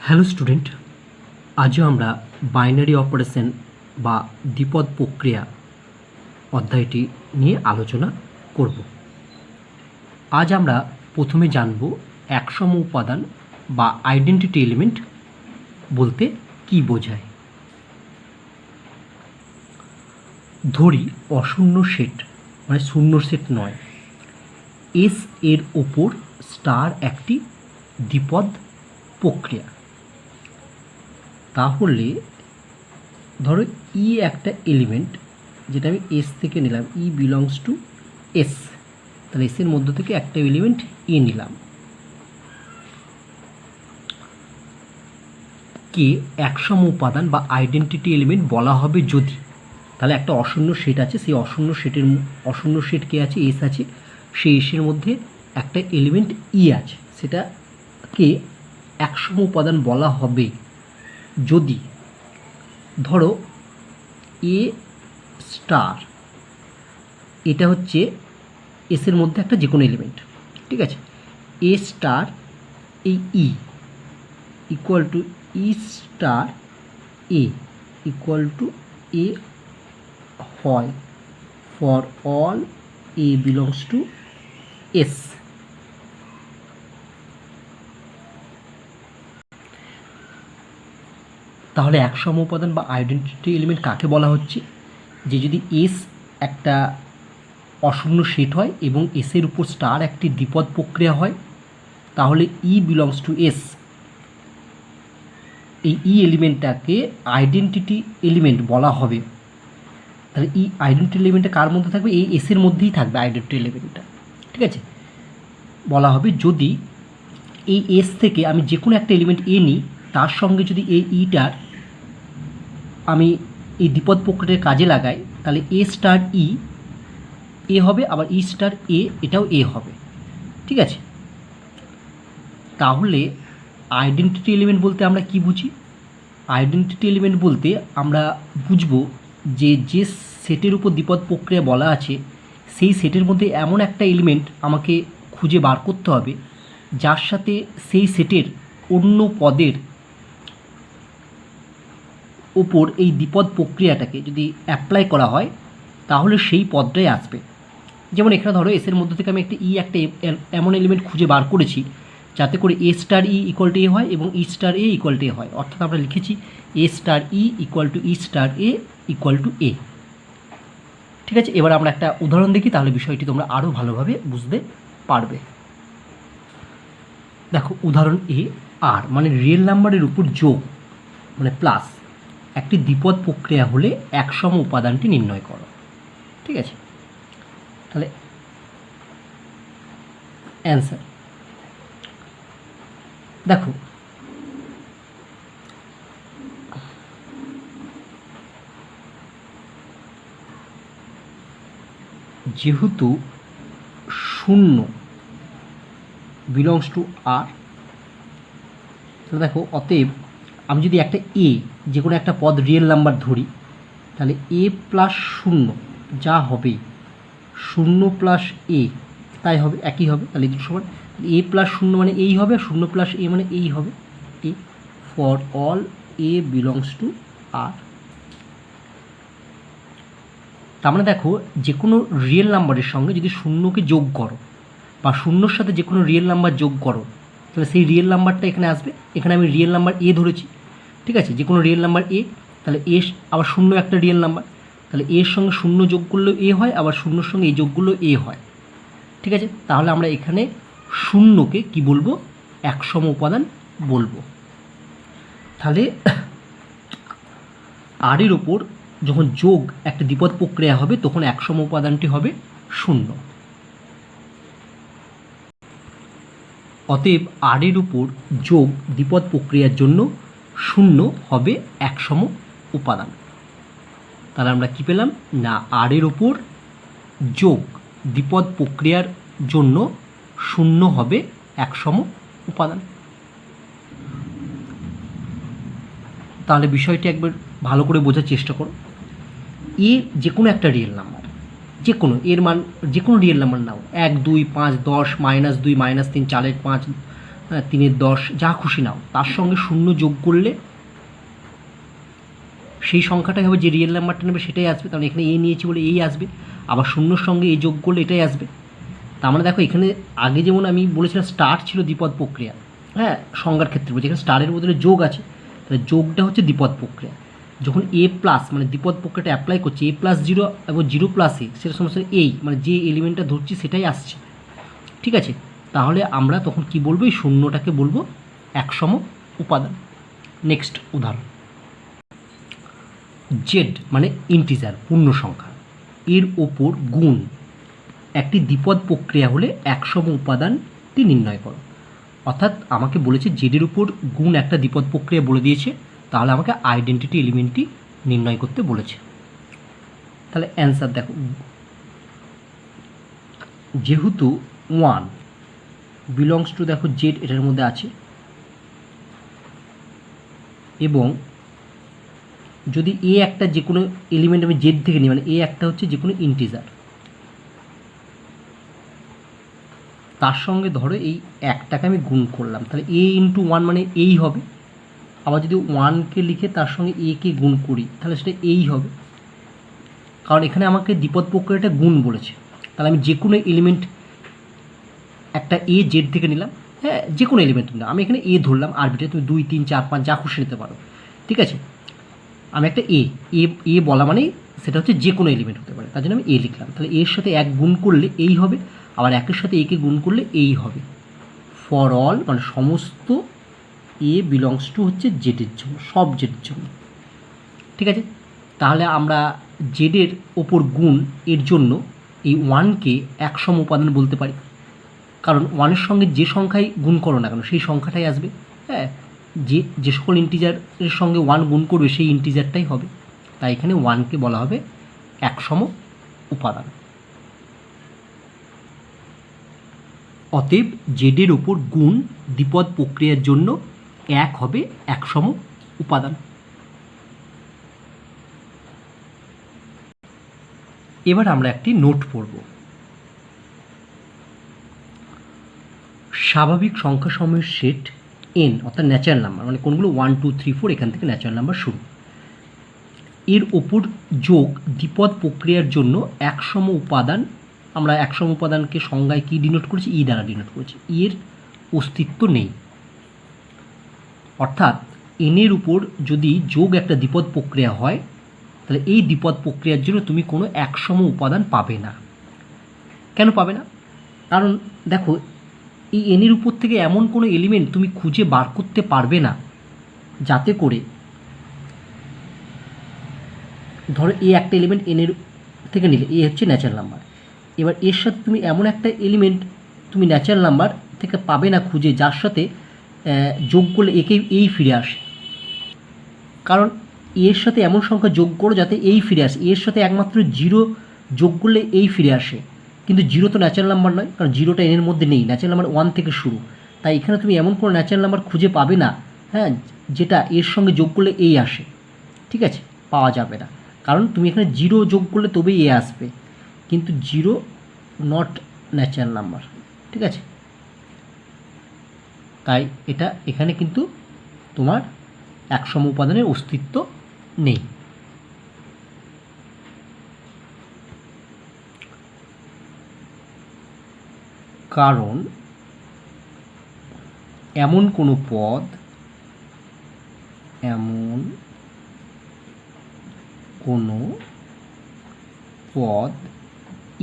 Hello student, আজও আমরা binary operation বা দ্বিপদ প্রক্রিয়া অধ্যায়টি নিয়ে আলোচনা করব। আজ আমরা প্রথমে জানব একসম উপাদান বা আইডেন্টিটি এলিমেন্ট বলতে কী বোঝায়। ধরি অশূন্য সেট, মানে শূন্য সেট নয়, এস এর ওপর স্টার একটি দ্বিপদ প্রক্রিয়া। তাহলে ধরো ই একটা এলিমেন্ট, যেটা আমি এস থেকে নিলাম, ই বিলংস টু এস, তাহলে এসের মধ্য থেকে একটা এলিমেন্ট এ নিলাম, কে একসম উপাদান বা আইডেন্টিটি এলিমেন্ট বলা হবে যদি, তাহলে একটা অশূন্য সেট আছে, সেই অশূন্য সেট কে আছে, এস আছে, সেই এসের মধ্যে একটা এলিমেন্ট ই আছে, সেটাকে একসম উপাদান বলা হবে যদি ধরো এ স্টার, এটা হচ্ছে এসের মধ্যে একটা যে কোনো এলিমেন্ট, ঠিক আছে, এ স্টার এই e equal to e star a equal to a হয় for all a belongs to S. তাহলে একসম উপাদান বা আইডেন্টিটি এলিমেন্ট কাকে বলা হচ্ছে? যে যদি এস একটা অশূন্য সেট হয় এবং এসের উপর স্টার একটি দ্বিপদ প্রক্রিয়া হয়, তাহলে ই বিলংস টু এস, এই ই এলিমেন্টটাকে আইডেন্টিটি এলিমেন্ট বলা হবে। তাহলে ই আইডেন্টিটি এলিমেন্টটা কার মধ্যে থাকবে? এই এসের মধ্যেই থাকবে আইডেন্টিটি এলিমেন্টটা, ঠিক আছে। বলা হবে যদি এই এস থেকে আমি যে কোনো একটা এলিমেন্ট এ নিই, তার সঙ্গে যদি এই ইটার আমি এই দ্বিপদ প্রক্রিয়ার কাজে লাগাই, তাহলে এ স্টার ই এ হবে, আবার ই স্টার এ এটাও এ হবে, ঠিক আছে। তাহলে আইডেন্টিটি এলিমেন্ট বলতে আমরা কি বুঝি? আইডেন্টিটি এলিমেন্ট বলতে আমরা বুঝবো যে যে সেটের উপর দ্বিপদ প্রক্রিয়া বলা আছে, সেই সেটের মধ্যে এমন একটা এলিমেন্ট আমাকে খুঁজে বার করতে হবে যার সাথে সেই সেটের অন্য পদের ওপর এই দ্বিপদ প্রক্রিয়াটাকে যদি অ্যাপ্লাই করা হয়, তাহলে সেই পদটাই আসবে। যেমন এখানে ধরো এসের মধ্যে থেকে আমি একটা এমন এলিমেন্ট খুঁজে বার করেছি যাতে করে a star e equal to a হয় এবং e star a equal to a হয়, অর্থাৎ আমরা লিখেছি a star e equal to e star a equal to a, ঠিক আছে। এবার আমরা একটা উদাহরণ দেখি, তাহলে বিষয়টি তোমরা আরও ভালোভাবে বুঝতে পারবে। দেখো উদাহরণ এ, আর মানে রিয়েল নাম্বারের উপর যোগ মানে প্লাস একটি দ্বিপদ প্রক্রিয়া হলে একসম উপাদানটি নির্ণয় করো, ঠিক আছে। তাহলে অ্যান্সার দেখো, যেহেতু শূন্য বিলংস টু আর, তাহলে দেখো অতএব আমি যদি একটা এ যে কোনো একটা পদ রিয়েল নাম্বার ধরি, তাহলে এ প্লাস শূন্য যা হবে, শূন্য প্লাস এ তাই হবে, একই হবে। তাহলে দুটো সমান, এ প্লাস শূন্য মানে এই হবে, আর শূন্য প্লাস এ মানে এই হবে, a for all a belongs to R. তার মানে দেখো যে কোনো রিয়েল নাম্বারের সঙ্গে যদি শূন্যকে যোগ করো বা শূন্যর সাথে যে কোনো রিয়েল নাম্বার যোগ করো, তাহলে সেই রিয়েল নাম্বারটা এখানে আসবে। এখানে আমি রিয়েল নাম্বার এ ধরেছি, ঠিক আছে, যে কোনো রিয়েল নাম্বার এ, তাহলে এ আবার শূন্য একটা রিয়েল নাম্বার, তাহলে এর সঙ্গে শূন্য যোগ করলেও এ হয়, আবার শূন্যর সঙ্গে এই যোগ করলেও এ হয়, ঠিক আছে। তাহলে আমরা এখানে শূন্যকে কি বলবো? একসম উপাদান বলবো। তাহলে আর এর ওপর যখন যোগ একটা দ্বিপদ প্রক্রিয়া হবে, তখন একসম উপাদানটি হবে শূন্য। অতএব আর এর উপর যোগ দ্বিপদ প্রক্রিয়ার জন্য শূন্য হবে একসম উপাদান। তাহলে আমরা কি পেলাম না, আর এর উপর যোগ দ্বিপদ প্রক্রিয়ার জন্য শূন্য হবে একসম উপাদান। তাহলে বিষয়টি একবার ভালো করে বোঝার চেষ্টা করো। এ যে কোনো একটা রিয়েল নাম্বার, যে কোনো এর মান যে কোনো রিয়েল নাম্বার নাও, 1 2 5 10 -2 -3 4 5 হ্যাঁ 3-10 যা খুশি নাও, তার সঙ্গে শূন্য যোগ করলে সেই সংখ্যাটাই হবে, যে রিয়েল নাম্বারটা নেবে সেটাই আসবে। কারণ এখানে এ নিয়েছি বলে এই আসবে, আবার শূন্যর সঙ্গে এই যোগ করলে এটাই আসবে। তা আমরা দেখো এখানে আগে যেমন আমি বলেছিলাম স্টার ছিল দ্বিপদ প্রক্রিয়া, হ্যাঁ সংজ্ঞার ক্ষেত্রে বলছি, এখানে স্টারের বদলে যোগ আছে, তাহলে যোগটা হচ্ছে দ্বিপদ প্রক্রিয়া। যখন এ প্লাস মানে দ্বিপদ প্রক্রিয়াটা অ্যাপ্লাই করছে, এ প্লাস জিরো এবং জিরো প্লাস এ, সেটা সমস্ত এই মানে যে এলিমেন্টটা ধরছি সেটাই আসছে, ঠিক আছে। তাহলে আমরা তখন কি বলবো, এই শূন্যটাকে বলবো একসম উপাদান। নেক্সট উদাহরণ, জেড মানে ইন্টিজার পূর্ণ সংখ্যা, এর ওপর গুণ একটি দ্বিপদ প্রক্রিয়া হলে একসম উপাদানটি নির্ণয় করো। অর্থাৎ আমাকে বলেছে জেডের উপর গুণ একটা দ্বিপদ প্রক্রিয়া বলে দিয়েছে, তাহলে আমাকে আইডেন্টিটি এলিমেন্টটি নির্ণয় করতে বলেছে। তাহলে অ্যান্সার দেখো, যেহেতু 1 বিলংস টু দেখো জেড এটার মধ্যে আছে, এবং যদি এ একটা যে কোনো এলিমেন্ট আমি জেড থেকে নিই, মানে এ একটা হচ্ছে যে কোনো ইন্টিজার, তার সঙ্গে ধরো এই একটাকে আমি গুণ করলাম, তাহলে এ ইন্টু 1 মানে এই হবে। আবার যদি 1কে লিখে তার সঙ্গে এ কে গুণ করি তাহলে সেটা এই হবে, কারণ এখানে আমাকে দ্বিপদ প্রক্রিয়াটা গুণ বলেছে। তাহলে আমি যে কোনো এলিমেন্ট একটা এ জেড থেকে নিলাম, হ্যাঁ যে কোনো এলিমেন্ট তুমি, আমি এখানে এ ধরলাম, আরবিটারি তুমি 2, 3, 4, 5 যা খুশি নিতে পারো, ঠিক আছে। আমি একটা এ বলা মানে সেটা হচ্ছে যে কোনো এলিমেন্ট হতে পারে, তার জন্য আমি এ লিখলাম। তাহলে এর সাথে এক গুণ করলে এই হবে, আবার একের সাথে একে গুণ করলে এই হবে। ফর অল মানে সমস্ত এ বিলংস টু হচ্ছে জেডের জন্য, সব জেডের জন্য, ঠিক আছে। তাহলে আমরা জেডের ওপর গুণ এর জন্য এই 1কে একসম উপাদান বলতে পারি, কারণ 1-এর সঙ্গে যে সংখ্যাই গুণ করো না কেন সেই সংখ্যাটাই আসবে, হ্যাঁ যে সকল ইন্টিজারের সঙ্গে 1 গুণ করবে সেই ইন্টিজারটাই হবে, তাই এখানে 1কে বলা হবে একসম উপাদান। অতএব জেডের ওপর গুণ দ্বিপদ প্রক্রিয়ার জন্য 1 হবে একসম উপাদান। এবার আমরা একটি নোট পড়ব। স্বাভাবিক সংখ্যাসমূহের সেট n অর্থাৎ ন্যাচারাল নাম্বার, মানে কোনগুলো 1, 2, 3, 4 এখান থেকে ন্যাচারাল নাম্বার শুরু, এর ওপর যোগ দ্বিপদ প্রক্রিয়ার জন্য একসম উপাদান। আমরা একসম উপাদানকে সংজ্ঞায় কী ডিনোট করেছি, ই দ্বারা ডিনোট করেছি, এর অস্তিত্ব নেই। অর্থাৎ এনের উপর যদি যোগ একটা দ্বিপদ প্রক্রিয়া হয় তাহলে এই দ্বিপদ প্রক্রিয়ার জন্য তুমি কোনো একসম উপাদান পাবে না। কেন পাবে না? কারণ দেখো এই এনের উপর থেকে এমন কোনো এলিমেন্ট তুমি খুঁজে বার করতে পারবে না যাতে করে, ধরো এ একটা এলিমেন্ট এনের থেকে নিলে, এ হচ্ছে ন্যাচারাল নাম্বার, এবার এর সাথে তুমি এমন একটা এলিমেন্ট তুমি ন্যাচারাল নাম্বার থেকে পাবে না খুঁজে যার সাথে যোগ করলে একে এই ফিরে আসে। কারণ এর সাথে এমন সংখ্যা যোগ করো যাতে এই ফিরে আসে, এর সাথে একমাত্র 0 যোগ করলে এই ফিরে আসে, কিন্তু 0 তো ন্যাচারাল নাম্বার নয়, কারণ 0টা এনের মধ্যে নেই, ন্যাচারাল নাম্বার 1 থেকে শুরু। তাই এখানে তুমি এমন কোনো ন্যাচারাল নাম্বার খুঁজে পাবে না, হ্যাঁ যেটা এর সঙ্গে যোগ করলে এই আসে, ঠিক আছে, পাওয়া যাবে না। কারণ তুমি এখানে 0 যোগ করলে তবেই এ আসবে, কিন্তু 0 নট ন্যাচারাল নাম্বার, ঠিক আছে। তাই এটা এখানে কিন্তু তোমার একসম উপাদানের অস্তিত্ব নেই। কারণ এমন কোনো পদ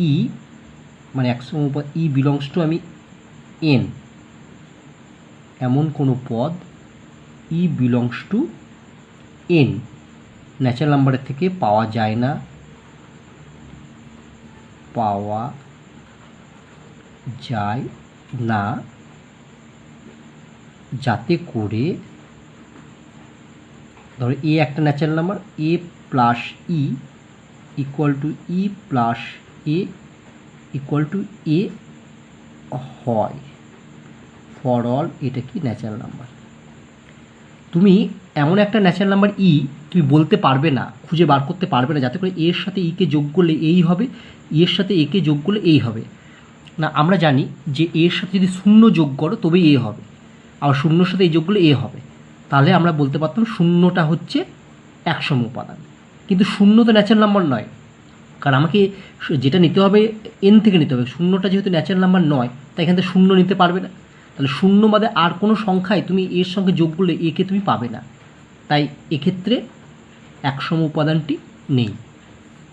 ই মানে একসম উপাদান ই বিলংস টু আমি এন, এমন কোনো পদ ই বিলংস টু এন ন্যাচারাল নাম্বারের থেকে পাওয়া যায় না, যাতে করে ধরো এ একটা natural number, a plus e equal to e plus A equal to a হয়। ফর অল এটা কি ন্যাচারাল নাম্বার। তুমি এমন একটা ন্যাচারাল নাম্বার ই তুমি বলতে পারবে না, খুঁজে বার করতে পারবে না যাতে করে এর সাথে ইকে যোগ করলে এই হবে, এর সাথে একে যোগ করলে এই হবে না। আমরা জানি যে এর সাথে যদি 0 যোগ করো তবেই এ হবে, আবার শূন্যর সাথে এই যোগগুলো এ হবে, তাহলে আমরা বলতে পারতাম শূন্যটা হচ্ছে একসম উপাদান। কিন্তু শূন্য তো ন্যাচারাল নাম্বার নয়, কারণ আমাকে যেটা নিতে হবে এন থেকে নিতে হবে। শূন্যটা যেহেতু ন্যাচারাল নাম্বার নয়, তাই এখান থেকে শূন্য নিতে পারবে না। তাহলে শূন্য বাদে আর কোনো সংখ্যায় তুমি এর সঙ্গে যোগ করলে একে তুমি পাবে না, তাই এক্ষেত্রে একসম উপাদানটি নেই।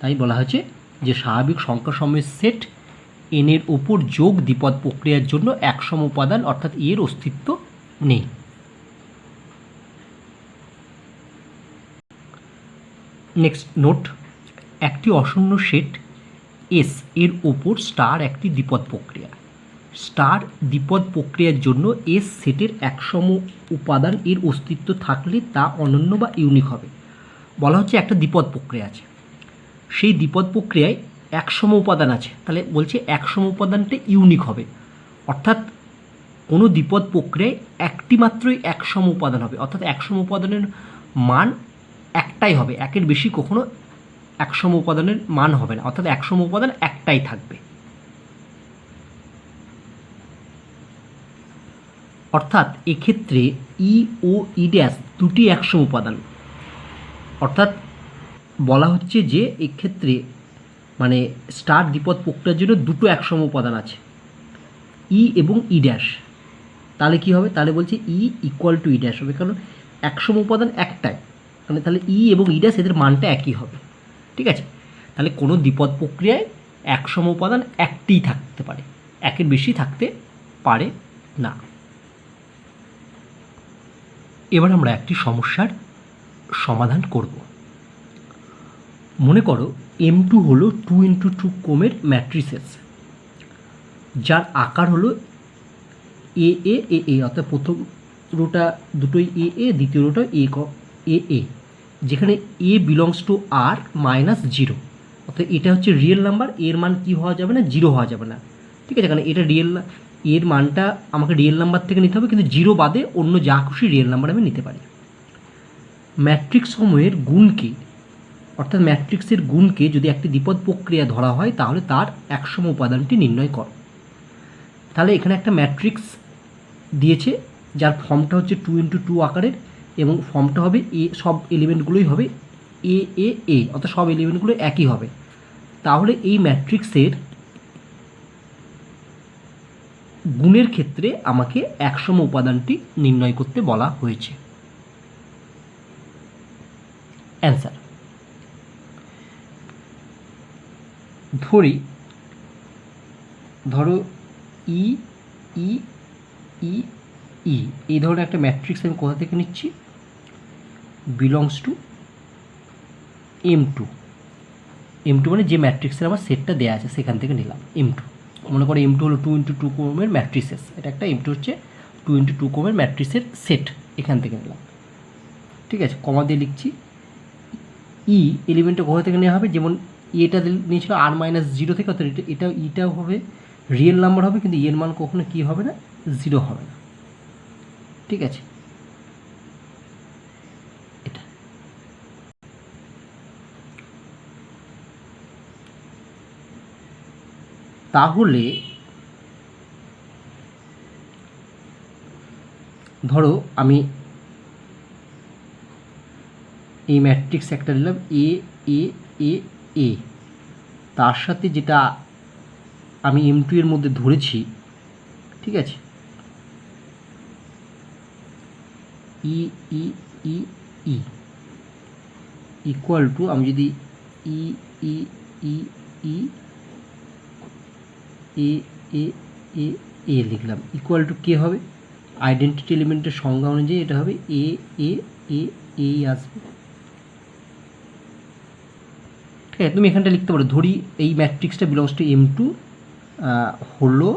তাই বলা হয়েছে যে স্বাভাবিক সংখ্যা সমূহের সেট এনের ওপর যোগ দ্বিপদ প্রক্রিয়ার জন্য একসম উপাদান অর্থাৎ এর অস্তিত্ব নেই। নেক্সট নোট, একটি অশূন্য সেট এস এর ওপর স্টার একটি দ্বিপদ প্রক্রিয়া। স্টার দ্বিপদ প্রক্রিয়ার জন্য এস সেটের একসম উপাদান এর অস্তিত্ব থাকলে তা অনন্য বা ইউনিক হবে। বলা হচ্ছে একটা দ্বিপদ প্রক্রিয়া আছে, সেই দ্বিপদ প্রক্রিয়ায় একসম উপাদান আছে, তাহলে বলছে একসম উপাদানটা ইউনিক হবে, অর্থাৎ কোনো দ্বিপদ প্রক্রিয়ায় একটি মাত্রই একসম উপাদান হবে, অর্থাৎ একসম উপাদানের মান একটাই হবে, একের বেশি কখনো একসম উপাদানের মান হবে না, অর্থাৎ একসম উপাদান একটাই থাকবে। অর্থাৎ এক্ষেত্রে ই ও ই ড্যাশ দুটি একসম উপাদান, অর্থাৎ বলা হচ্ছে যে এক্ষেত্রে মানে স্টার দ্বিপদ প্রক্রিয়ার জন্য দুটো একসম উপাদান আছে, ই এবং ই ড্যাশ। তাহলে কী হবে, তাহলে বলছে ই ইকুয়াল টু ই ড্যাশ হবে, কারণ একসম উপাদান একটাই, মানে তাহলে ই এবং ই ড্যাশ এদের মানটা একই হবে। ঠিক আছে, তাহলে কোনো দ্বিপদ প্রক্রিয়ায় একসম উপাদান একটিই থাকতে পারে, একের বেশি থাকতে পারে না। এবার আমরা একটি সমস্যার সমাধান করব। মনে করো M2 হলো 2x2 ক্রমের ম্যাট্রিসেস, যার আকার হলো এ এ এ এ, অর্থাৎ প্রথম রোটা দুটোই এ এ, দ্বিতীয় রোটা এ এ, যেখানে a belongs to R minus zero, অর্থাৎ এটা হচ্ছে রিয়েল নাম্বার, এর মান কী হওয়া যাবে না, জিরো হওয়া যাবে না। ঠিক আছে, কারণ এটা রিয়েল, এর মানটা আমাকে রিয়েল নাম্বার থেকে নিতে হবে, কিন্তু জিরো বাদে অন্য যা খুশি রিয়েল নাম্বার আমি নিতে পারি। ম্যাট্রিক্স সমূহের গুণকে, অর্থাৎ ম্যাট্রিক্সের গুণকে যদি একটি দ্বিপদ প্রক্রিয়া ধরা হয় তাহলে তার একসম উপাদানটি নির্ণয় করো। তাহলে এখানে একটা ম্যাট্রিক্স দিয়েছে যার ফর্মটা হচ্ছে 2x2 আকারের, এবং ফর্মটা হবে এ, সব এলিমেন্টগুলোই হবে এ এ এ, অর্থাৎ সব এলিমেন্টগুলো একই হবে। তাহলে এই ম্যাট্রিক্সের গুণের ক্ষেত্রে আমাকে একসম উপাদানটি নির্ণয় করতে বলা হয়েছে। অ্যান্সার, ধরো ই ই ই ই এই ধরনের একটা ম্যাট্রিক্স আমি কোথা থেকে নিচ্ছি, বিলংস টু M2 মানে যে ম্যাট্রিক্সের আমার সেটটা দেওয়া আছে সেখান থেকে নিলাম M2। মনে করো M2 হলো 2x2 ক্রমের ম্যাট্রিসেস, এটা একটা M2 হচ্ছে 2x2 ক্রমের ম্যাট্রিক্সের সেট, এখান থেকে নিলাম। ঠিক আছে, কমা দিয়ে লিখছি। ই এলিমেন্টটা কোথা থেকে নেওয়া হবে, যেমন এটা নিয়েছিল আর মাইনাস জিরো থেকে, অর্থাৎ এটাও হবে রিয়েল নাম্বার হবে, কিন্তু এর মান কখনো কী হবে না, জিরো হবে না। ঠিক আছে, এটা তাহলে ধরো আমি এই ম্যাট্রিক্স একটা নিলাম এ এ এ এ, তার সাথে যেটা আমি M2 এর মধ্যে ধরেছি, ঠিক আছে, ই ই ই ই ইকুয়াল টু, আমি যদি ই ই ই ই এ এ এ এ লিখলাম, ইকুয়াল টু কে হবে, আইডেন্টিটি এলিমেন্টের সংজ্ঞা অনুযায়ী এটা হবে এ এ এ এ আসবে। ঠিক আছে, তুমি এখানটা লিখতে পারো, ধরি এই ম্যাট্রিক্সটা বিলংস টু M2 হলো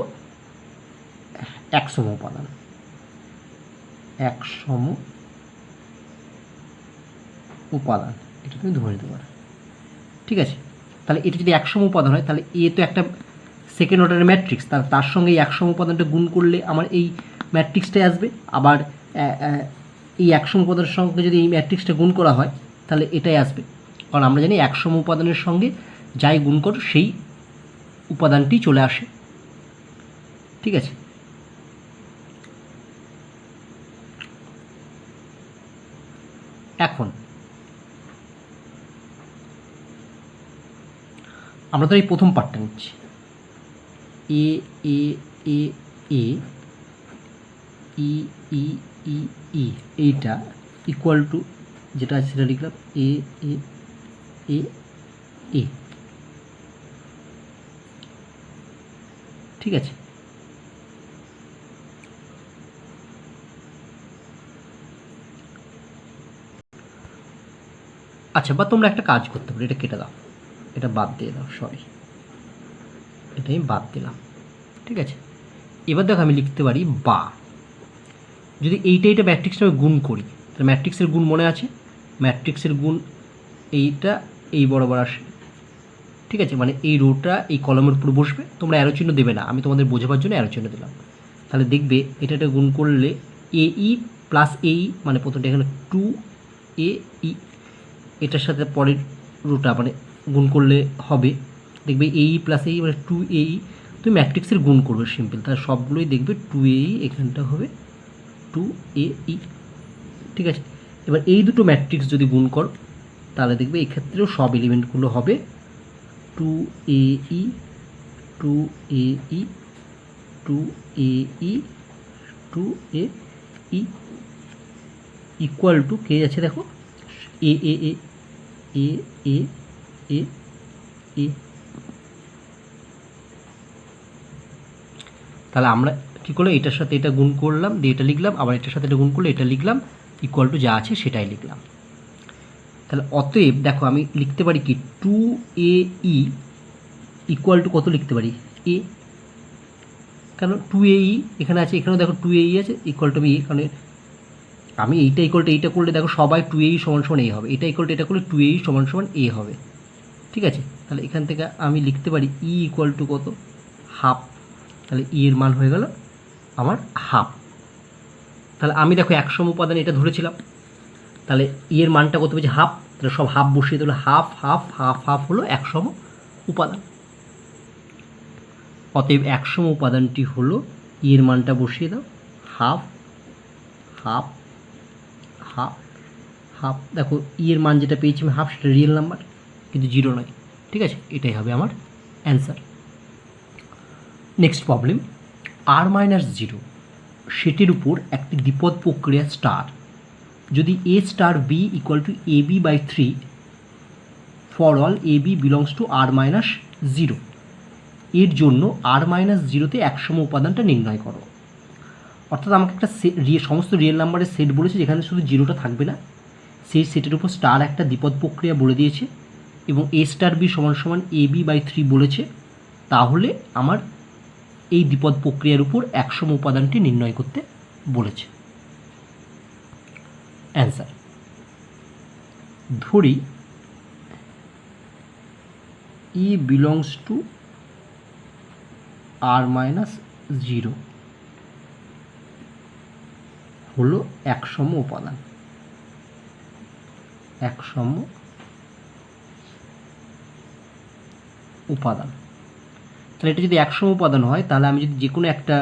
একসম উপাদান, একসম উপাদান, এটা তুমি ধরে নিতে পারো। ঠিক আছে, তাহলে এটা যদি একসম উপাদান হয় তাহলে এ তো একটা সেকেন্ড অর্ডারের ম্যাট্রিক্স, তার সঙ্গে এই একসম উপাদানটা গুণ করলে আমার এই ম্যাট্রিক্সটাই আসবে। আবার এই একসম উপাদানের সঙ্গে যদি এই ম্যাট্রিক্সটা গুণ করা হয় তাহলে এটাই আসবে, কারণ আমরা জানি একসম উপাদানের সঙ্গে যাই গুণ করো সেই উপাদানটি চলে আসে। ঠিক আছে, এখন আমরা তো এই প্রথম পার্টটা নিচ্ছি, এ এ এ এ ই ই ই ই, এইটা ইকুয়াল টু যেটা আছে সেটা লিখলাম এ এ এ এ, ঠিক আছে। আচ্ছা, বা তোমরা একটা কাজ করতে পারো, এটা কেটে দাও, এটা বাদ দিয়ে দাও, সরি এটা আমি বাদ দিলাম, ঠিক আছে। এবার দেখো আমি লিখতে পারি বা, যদি এইটা ম্যাট্রিক্সটা আমি গুণ করি, তাহলে ম্যাট্রিক্সের গুণ মনে আছে, ম্যাট্রিক্সের গুণ এইটা এই বরাবর আসে, ঠিক আছে, মানে এই রোটা এই কলমের উপর বসবে। তোমরা অ্যারো চিহ্ন দেবে না, আমি তোমাদের বোঝাবার জন্য অ্যারো চিহ্ন দিলাম। তাহলে দেখবে এটা গুণ করলে এ ই প্লাস এ ই, মানে প্রথমটা এখানে 2AE, এটার সাথে পরের রোটা মানে গুণ করলে হবে, দেখবে এই প্লাস এই মানে 2AE, তুমি ম্যাট্রিক্সের গুণ করবে সিম্পল, তাহলে সবগুলোই দেখবে 2AE, এখানটা হবে 2AE, ঠিক আছে। এবার এই দুটো ম্যাট্রিক্স যদি গুণ করো তাহলে দেখবে এই ক্ষেত্রেও সব এলিমেন্টগুলো হবে 2AE 2AE 2AE 2AE equal to কে আছে দেখো, এ এ এ এ এ এ এ। তাহলে আমরা কী করলাম, এটার সাথে এটা গুণ করলাম দিয়ে এটা লিখলাম, আবার এটার সাথে এটা গুণ করলে এটা লিখলাম, ইকুয়াল টু যা আছে সেটাই লিখলাম। তাহলে অতএব দেখো আমি লিখতে পারি কি 2AE ইকুয়াল টু কত লিখতে পারি, এ, কেন 2AE এখানে আছে, এখানেও দেখো 2AE আছে, ইকুয়াল টু আমি এ, কারণ আমি এইটা ইকুয়াল টু এইটা করলে দেখো সবাই 2AE সমান সমান এ হবে, এটা ইকুয়াল টু এটা করলে 2AE সমান সমান এ হবে, ঠিক আছে। তাহলে এখান থেকে আমি লিখতে পারি ই ইকুয়াল টু কত, হাফ, তাহলে ই এর মান হয়ে গেল আমার হাফ। তাহলে আমি দেখো 100 উপাদান এটা ধরেছিলাম, তাহলে ই এর মানটা কত পেয়েছি হাফ, তাহলে সব হাফ বসিয়ে দিলে হাফ হাফ হাফ হাফ হলো 100 উপাদান। অতএব 100 উপাদানটি হলো, ই এর মানটা বসিয়ে দাও, হাফ হাফ হাফ হাফ, দেখো ই এর মান যেটা পেয়েছি আমি হাফ, সেটা রিয়েল নাম্বার কিন্তু 0 নয়, ঠিক আছে, এটাই হবে আমার অ্যান্সার। নেক্সট প্রবলেম, r-0 সেটির উপর একটি দ্বিপদ প্রক্রিয়া স্টার, যদি a star b equal to AB/3 for all AB belongs to r-0, এর জন্য r-0তে 100 উপাদানটা নির্ণয় করো। অর্থাৎ আমাকে একটা সমস্ত রিয়েল নাম্বারের সেট বলেছে যেখানে শুধু 0টা থাকবে না, সেই সেটের উপর স্টার একটা দ্বিপদ প্রক্রিয়া বলে দিয়েছে এবং a স্টার b সমান সমান AB/3 বলেছে, তাহলে আমার এই দ্বিপদ প্রক্রিয়ার উপর 100 উপাদানটি নির্ণয় করতে বলেছে। অ্যান্সার, ধরি E বিলংস টু r-0 হলো 100 উপাদান, 100 উপাদান। তাহলে এটা যদি 100 উপাদান হয়, তাহলে আমি যদি যে কোনো একটা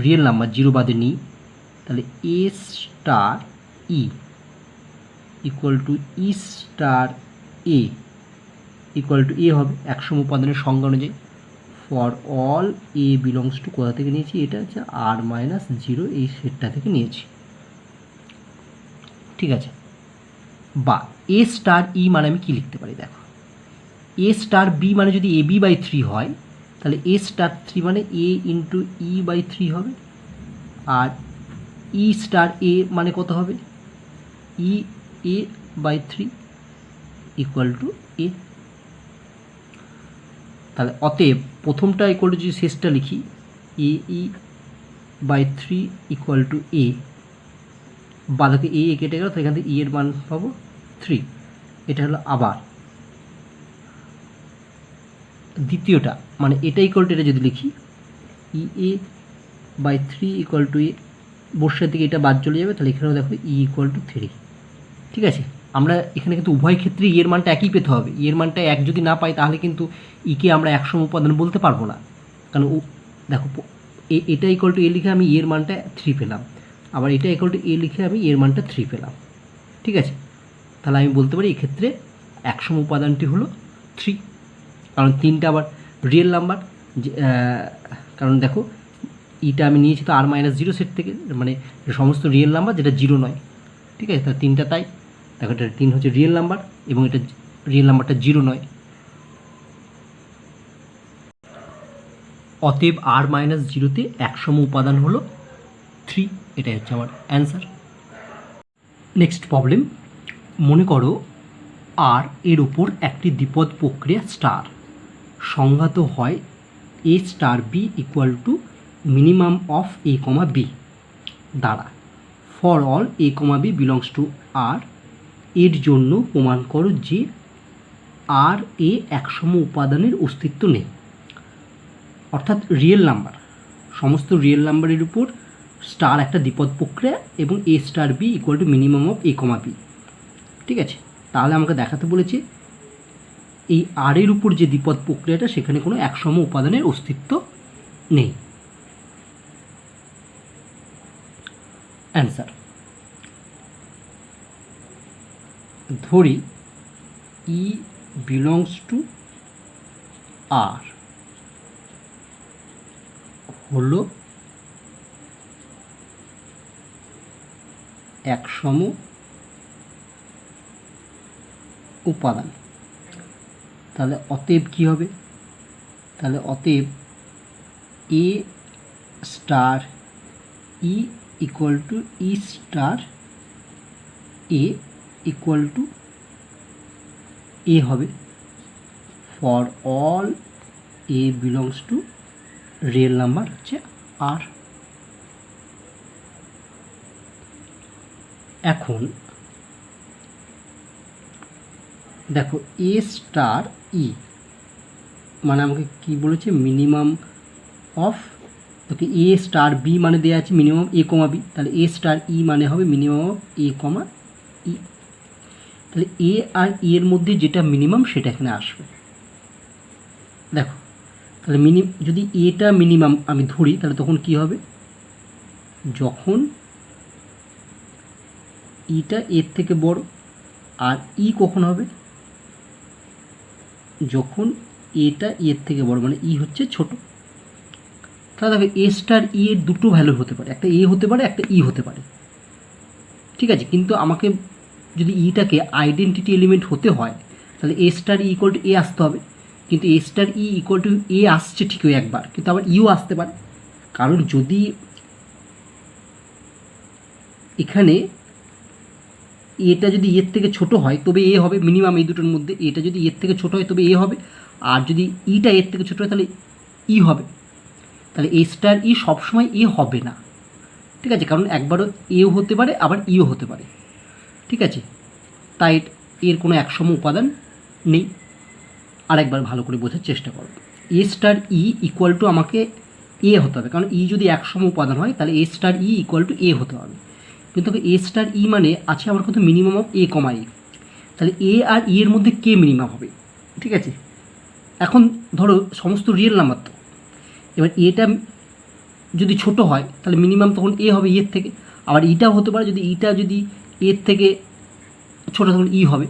রিয়েল নাম্বার 0 বাদে নিই, তাহলে a star e equal to e star a equal to a হবে 100 উপাদানের সংজ্ঞা অনুযায়ী, for all a belongs to কোথা থেকে নিয়েছি, এটা হচ্ছে r-0 এই সেটটা থেকে নিয়েছি, ঠিক আছে। বা এ স্টার ই মানে আমি কি লিখতে পারি, দেখো এ স্টার বি মানে যদি AB/3 হয়, তাহলে এ স্টার 3 মানে a ইন্টু E/3 হবে, আর ই স্টার এ মানে কত হবে, EA/3 ইকুয়াল টু এ। তাহলে অতএব প্রথমটা ইকুয়াল টু যদি শেষটা লিখি AE/3 ইকুয়াল টু এ, বাদকে এ কেটে গেল, তো এখান থেকে ই এর মান পাবো 3, এটা হলো। আবার দ্বিতীয়টা মানে এটা ইকুয়াল টু এটা যদি লিখি EA/3 ইকুয়াল টু এ, বর্ষার দিকে এটা বাদ চলে যাবে, তাহলে এখানেও দেখো ই ইকুয়াল টু 3, ঠিক আছে। আমরা এখানে কিন্তু উভয় ক্ষেত্রে ই এর মানটা একই পেতে হবে, ই এর মানটা এক যদি না পাই তাহলে কিন্তু ইকে আমরা 100 উপাদান বলতে পারবো না, কারণ দেখো এটা ইকুয়াল টু এ লিখে আমি ই এর মানটা 3 পেলাম, আবার এটা ইকুয়াল টু এ লিখে আমি এর মানটা 3 পেলাম, ঠিক আছে। তাহলে আমি বলতে পারি এক্ষেত্রে একসম উপাদানটি হলো 3, কারণ 3টা আবার রিয়েল নাম্বার। কারণ দেখো ইটা আমি নিয়েছি তো r-0 সেট থেকে, মানে সমস্ত রিয়েল নাম্বার যেটা 0 নয়, ঠিক আছে? তাহলে 3টা তাই। দেখো এটা 3 হচ্ছে রিয়েল নাম্বার এবং এটা রিয়েল নাম্বারটা 0 নয়। অতএব r-0তে একসম উপাদান হলো 3, এটাই হচ্ছে আমার অ্যান্সার। নেক্সট প্রবলেম, মনে করো আর এর উপর একটি দ্বিপদ প্রক্রিয়া স্টার সংজ্ঞাত হয় a star b equal to minimum of a comma b দ্বারা। For all A comma b belongs to R, এর জন্য প্রমাণ করো যে আর এ একসম উপাদানের অস্তিত্ব নেই। অর্থাৎ রিয়েল নাম্বার, সমস্ত রিয়েল নাম্বারের উপর স্টার একটা দ্বিপদ প্রক্রিয়া এবং a star b equal to minimum of a comma b, ঠিক আছে? তাহলে আমাকে দেখাতে বলেছে এই আর এর উপর যে দ্বিপদ প্রক্রিয়াটা সেখানে কোনো একসম উপাদানের অস্তিত্ব নেই। অ্যান্সার, ধরি ই বিলংস টু আর হলো একসম উপাদান। তাহলে অতএব কি হবে? তাহলে অতএব a star e equal to e star a equal to a হবে for all a belongs to real number হচ্ছে আর। এখন দেখো এ স্টার ই মানে আমাকে কি বলেছে, minimum of, okay A star B মানে দেওয়া আছে মিনিমাম এ কমা বি, তাহলে এ স্টার ই মানে হবে মিনিমাম অফ এ কমা ই। তাহলে এ আর ই এর মধ্যে যেটা মিনিমাম সেটা এখানে আসবে। দেখো তাহলে যদি এটা মিনিমাম আমি ধরি তাহলে তখন কি হবে, যখন ইটা এর থেকে বড়, আর ই কখন হবে, যখন এটা এর থেকে বড়, মানে ই হচ্ছে ছোট। তাহলে দেখো এ স্টার ই এর দুটো ভ্যালু হতে পারে, একটা এ হতে পারে একটা ই হতে পারে, ঠিক আছে? কিন্তু আমাকে যদি ইটাকে আইডেন্টিটি এলিমেন্ট হতে হয় তাহলে a star e equal to এ আসতে হবে, কিন্তু এ স্টার ই ইকুয়াল টু এ আসছে ঠিকই একবার, কিন্তু আবার ইও আসতে পারে। কারণ যদি এখানে এটা যদি এর থেকে ছোট হয় তবে এ হবে মিনিমাম, এই দুটোর মধ্যে এটা যদি এর থেকে ছোট হয় তবে এ হবে, আর যদি ইটা এর থেকে ছোট হয় তাহলে ই হবে। তাহলে এ স্টার ই সবসময় এ হবে না, ঠিক আছে? কারণ একবারও এও হতে পারে আবার ইও হতে পারে, ঠিক আছে? তাই এর কোনো একসম উপাদান নেই। আরেকবার ভালো করে বোঝার চেষ্টা করো, এ স্টার ই ইকুয়াল টু আমাকে এ হতে হবে, কারণ ই যদি একসম উপাদান হয় তাহলে a star e equal to এ হতে হবে। কিন্তু এ স্টার ই মানে আছে আমার কত, মিনিমাম অফ এ কমা এ। তাহলে এ আর ই এর মধ্যে কে মিনিমাম হবে, ঠিক আছে? এখন ধরো সমস্ত রিয়েল নাম্বার তো, এবার এটা যদি ছোট হয় তাহলে মিনিমাম তখন এ হবে এর থেকে, আবার ইটাও হতে পারে, যদি ইটা যদি এর থেকে ছোটো তখন ই হবে।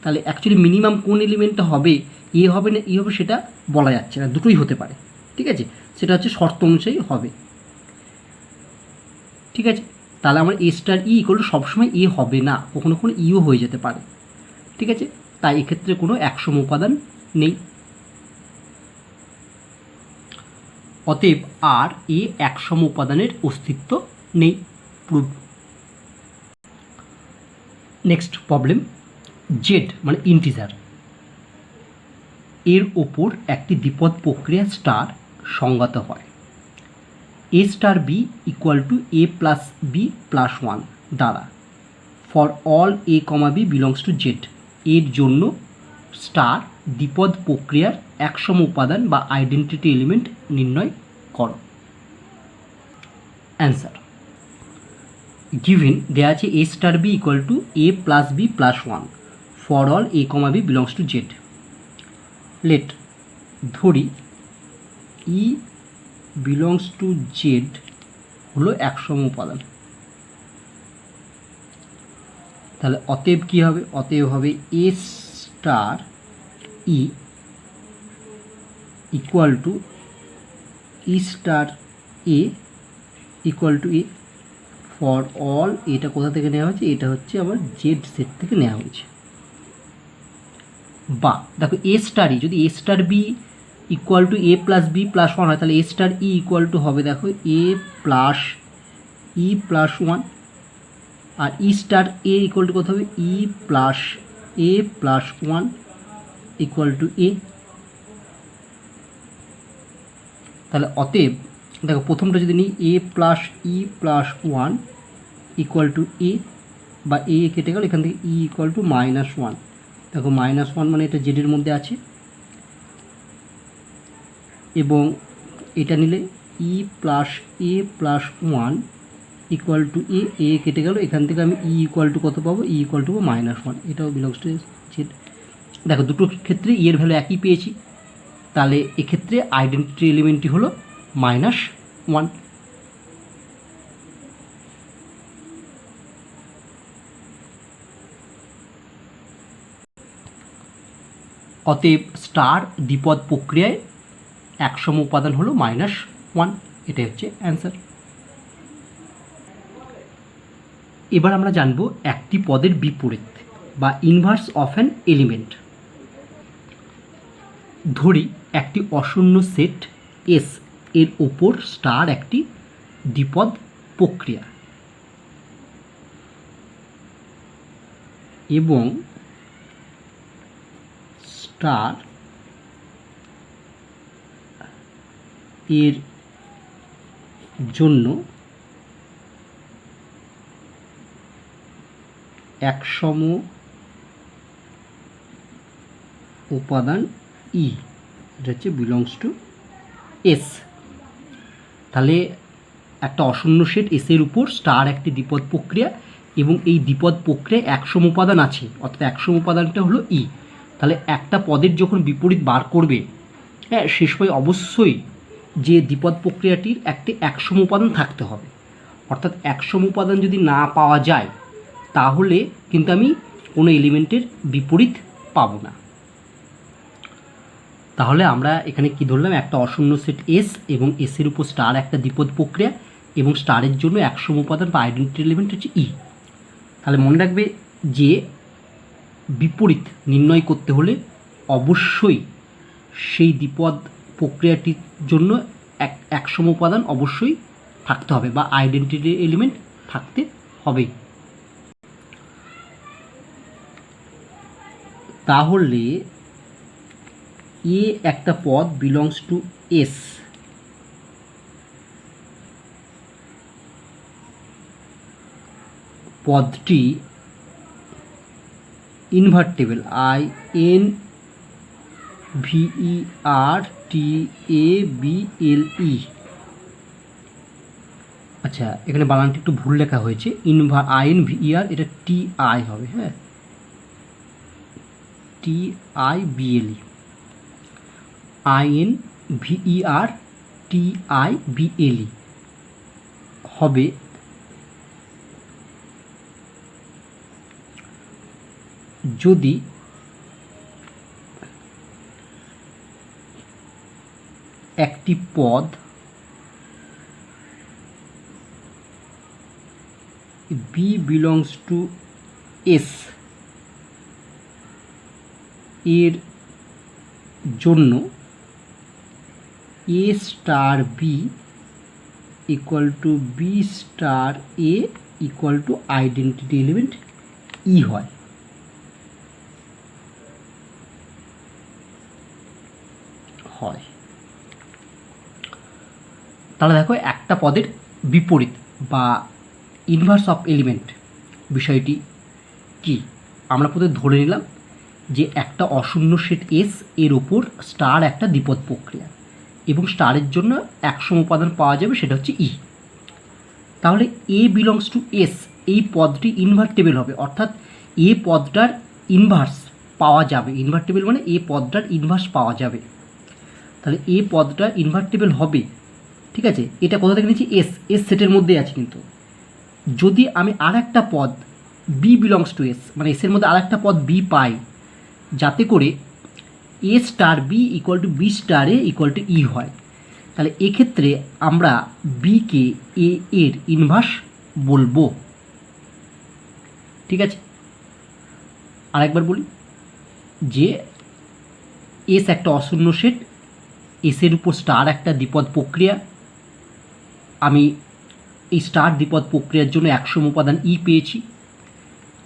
তাহলে অ্যাকচুয়ালি মিনিমাম কোন এলিমেন্টটা হবে, এ হবে না ই হবে সেটা বলা যাচ্ছে না, দুটোই হতে পারে, ঠিক আছে? সেটা হচ্ছে শর্ত অনুযায়ী হবে, ঠিক আছে? তাহলে আমার এ স্টার ই ইকুয়াল টু সবসময় এ হবে না, কখনো কখনো ইও হয়ে যেতে পারে, ঠিক আছে? তাই এক্ষেত্রে কোনো একসম উপাদান নেই। অতএব আর এ একসম উপাদানের অস্তিত্ব নেই, প্রুভ। নেক্সট প্রবলেম, জেড মানে ইন্টিজার এর ওপর একটি দ্বিপদ প্রক্রিয়া স্টার সংজ্ঞাত হয় a star b equal to a plus b plus 1 দ্বারা। For all A comma b belongs to Z, এর জন্য স্টার দ্বিপদ প্রক্রিয়ার একসম উপাদান বা আইডেন্টিটি এলিমেন্ট নির্ণয় করো। অ্যান্সার, গিভেন দেওয়া আছে a star b equal to a plus b plus 1 for all A comma b belongs to Z. Let ধরি ই বিলংস টু জেড হলো একসম উপাদান। তাহলে অতএব কী হবে, অতএব হবে a star e equal to e star a equal to a for all. এটা কোথা থেকে নেওয়া হয়েছে, এটা হচ্ছে আমার জেড সেট থেকে নেওয়া হয়েছে। বা দেখো এ স্টার ই, যদি a star b equal to a plus b plus one হয়, তাহলে a star e equal to হবে দেখো a plus e plus one, আর e star a equal to কত হবে, e plus a plus one equal to a. তাহলে অতএব দেখো প্রথমটা যদি নিই a plus e plus one equal to a, বা এ কেটে গেল, এখান থেকে e equal to minus one. দেখো মাইনাস ওয়ান মানে এটা জেডের মধ্যে আছে, এবং এটা নিলে e plus a plus one equal to a কেটে গেল, এখান থেকে আমি ই ইকুয়াল টু কত পাবো, ই ইকুয়াল টু মাইনাস ওয়ান। এটাও বিলংস টু জেড। দেখো দুটো ক্ষেত্রে ই এর ভ্যালু একই পেয়েছি, তাহলে এক্ষেত্রে আইডেন্টিটি এলিমেন্টটি হলো মাইনাস ওয়ান। অতএব স্টার দ্বিপদ প্রক্রিয়ায় একসম উপাদান হলো মাইনাস ওয়ান। এটাই হচ্ছে অ্যান্সার। এবার আমরা জানব একটি পদের বিপরীত বা ইনভার্স অফ অ্যান এলিমেন্ট। ধরি একটি অশূন্য সেট এস এর ওপর স্টার একটি দ্বিপদ প্রক্রিয়া, এবং স্টার এর জন্য একসম উপাদান ই, এটা হচ্ছে বিলংস টু এস। তাহলে একটা অশূন্য সেট এস এর উপর স্টার একটি দ্বিপদ প্রক্রিয়া, এবং এই দ্বিপদ প্রক্রিয়ায় একসম উপাদান আছে, অর্থাৎ একসম উপাদানটা হলো ই। তাহলে একটা পদের যখন বিপরীত বার করবে, হ্যাঁ, সে সময় অবশ্যই যে দ্বিপদ প্রক্রিয়াটির একটি একসম উপাদান থাকতে হবে। অর্থাৎ একসম উপাদান যদি না পাওয়া যায়, তাহলে কিন্তু আমি কোনো এলিমেন্টের বিপরীত পাবো না। তাহলে আমরা এখানে কি ধরলাম, একটা অশূন্য সেট এস এবং এসের উপর স্টার একটা দ্বিপদ প্রক্রিয়া, এবং স্টারের জন্য একসম উপাদান বা আইডেন্টিটি এলিমেন্ট হচ্ছে ই। তাহলে মনে রাখবে যে বিপরীত নির্ণয় করতে হলে অবশ্যই সেই দ্বিপদ প্রক্রিয়াটির জন্য একসম উপাদান অবশ্যই থাকতে হবে, বা আইডেন্টিটি এলিমেন্ট থাকতে হবে। তাহলে এ একটা পদ বিলংস টু এস, পদটি invertible, I N V E R T A L L. E, এখানে বানানটি একটু ভুল লেখা হয়েছে, আই এন ভিই আর, এটা টি আই হবে, হ্যাঁ, T I B L E, I N V E R I B L L E যদি একটি পদ বি বিলংস টু এস এর জন্য a star b equal to b star a equal to identity element e হয়। তাহলে দেখো একটা পদের বিপরীত বা ইনভার্স অফ এলিমেন্ট বিষয়টি কি, আমরা প্রথমে ধরে নিলাম যে একটা অশূন্য সেট এস এর ওপর স্টার একটা দ্বিপদ প্রক্রিয়া, এবং স্টারের জন্য একসম উপাদান পাওয়া যাবে, সেটা হচ্ছে ই। তাহলে এ বিলংস টু এস, এই পদটি ইনভার্টেবল হবে, অর্থাৎ এ পদটার ইনভার্স পাওয়া যাবে। ইনভার্টেবল মানে এ পদটার ইনভার্স পাওয়া যাবে। তাহলে এ পদটা ইনভার্টেবল হবে, ঠিক আছে। এটা কোথা থেকে নিচ্ছি, এস সেটের মধ্যে আছে। কিন্তু যদি আমি আর একটা পদ বি বিলংস টু এস, মানে এসের মধ্যে আরেকটা পদ বি পাই, যাতে করে a star b equal to b star a equal to e হয়। তাহলে এক্ষেত্রে আমরা বিকে এ এর ইনভার্স বলবো। ঠিক আছে, আরেকবার বলি যে এস একটা অশূন্য সেট, এসের উপর স্টার একটা দ্বিপদ প্রক্রিয়া, আমি এই স্টার দ্বিপদ প্রক্রিয়ার জন্য 100 উপাদান ই পেয়েছি।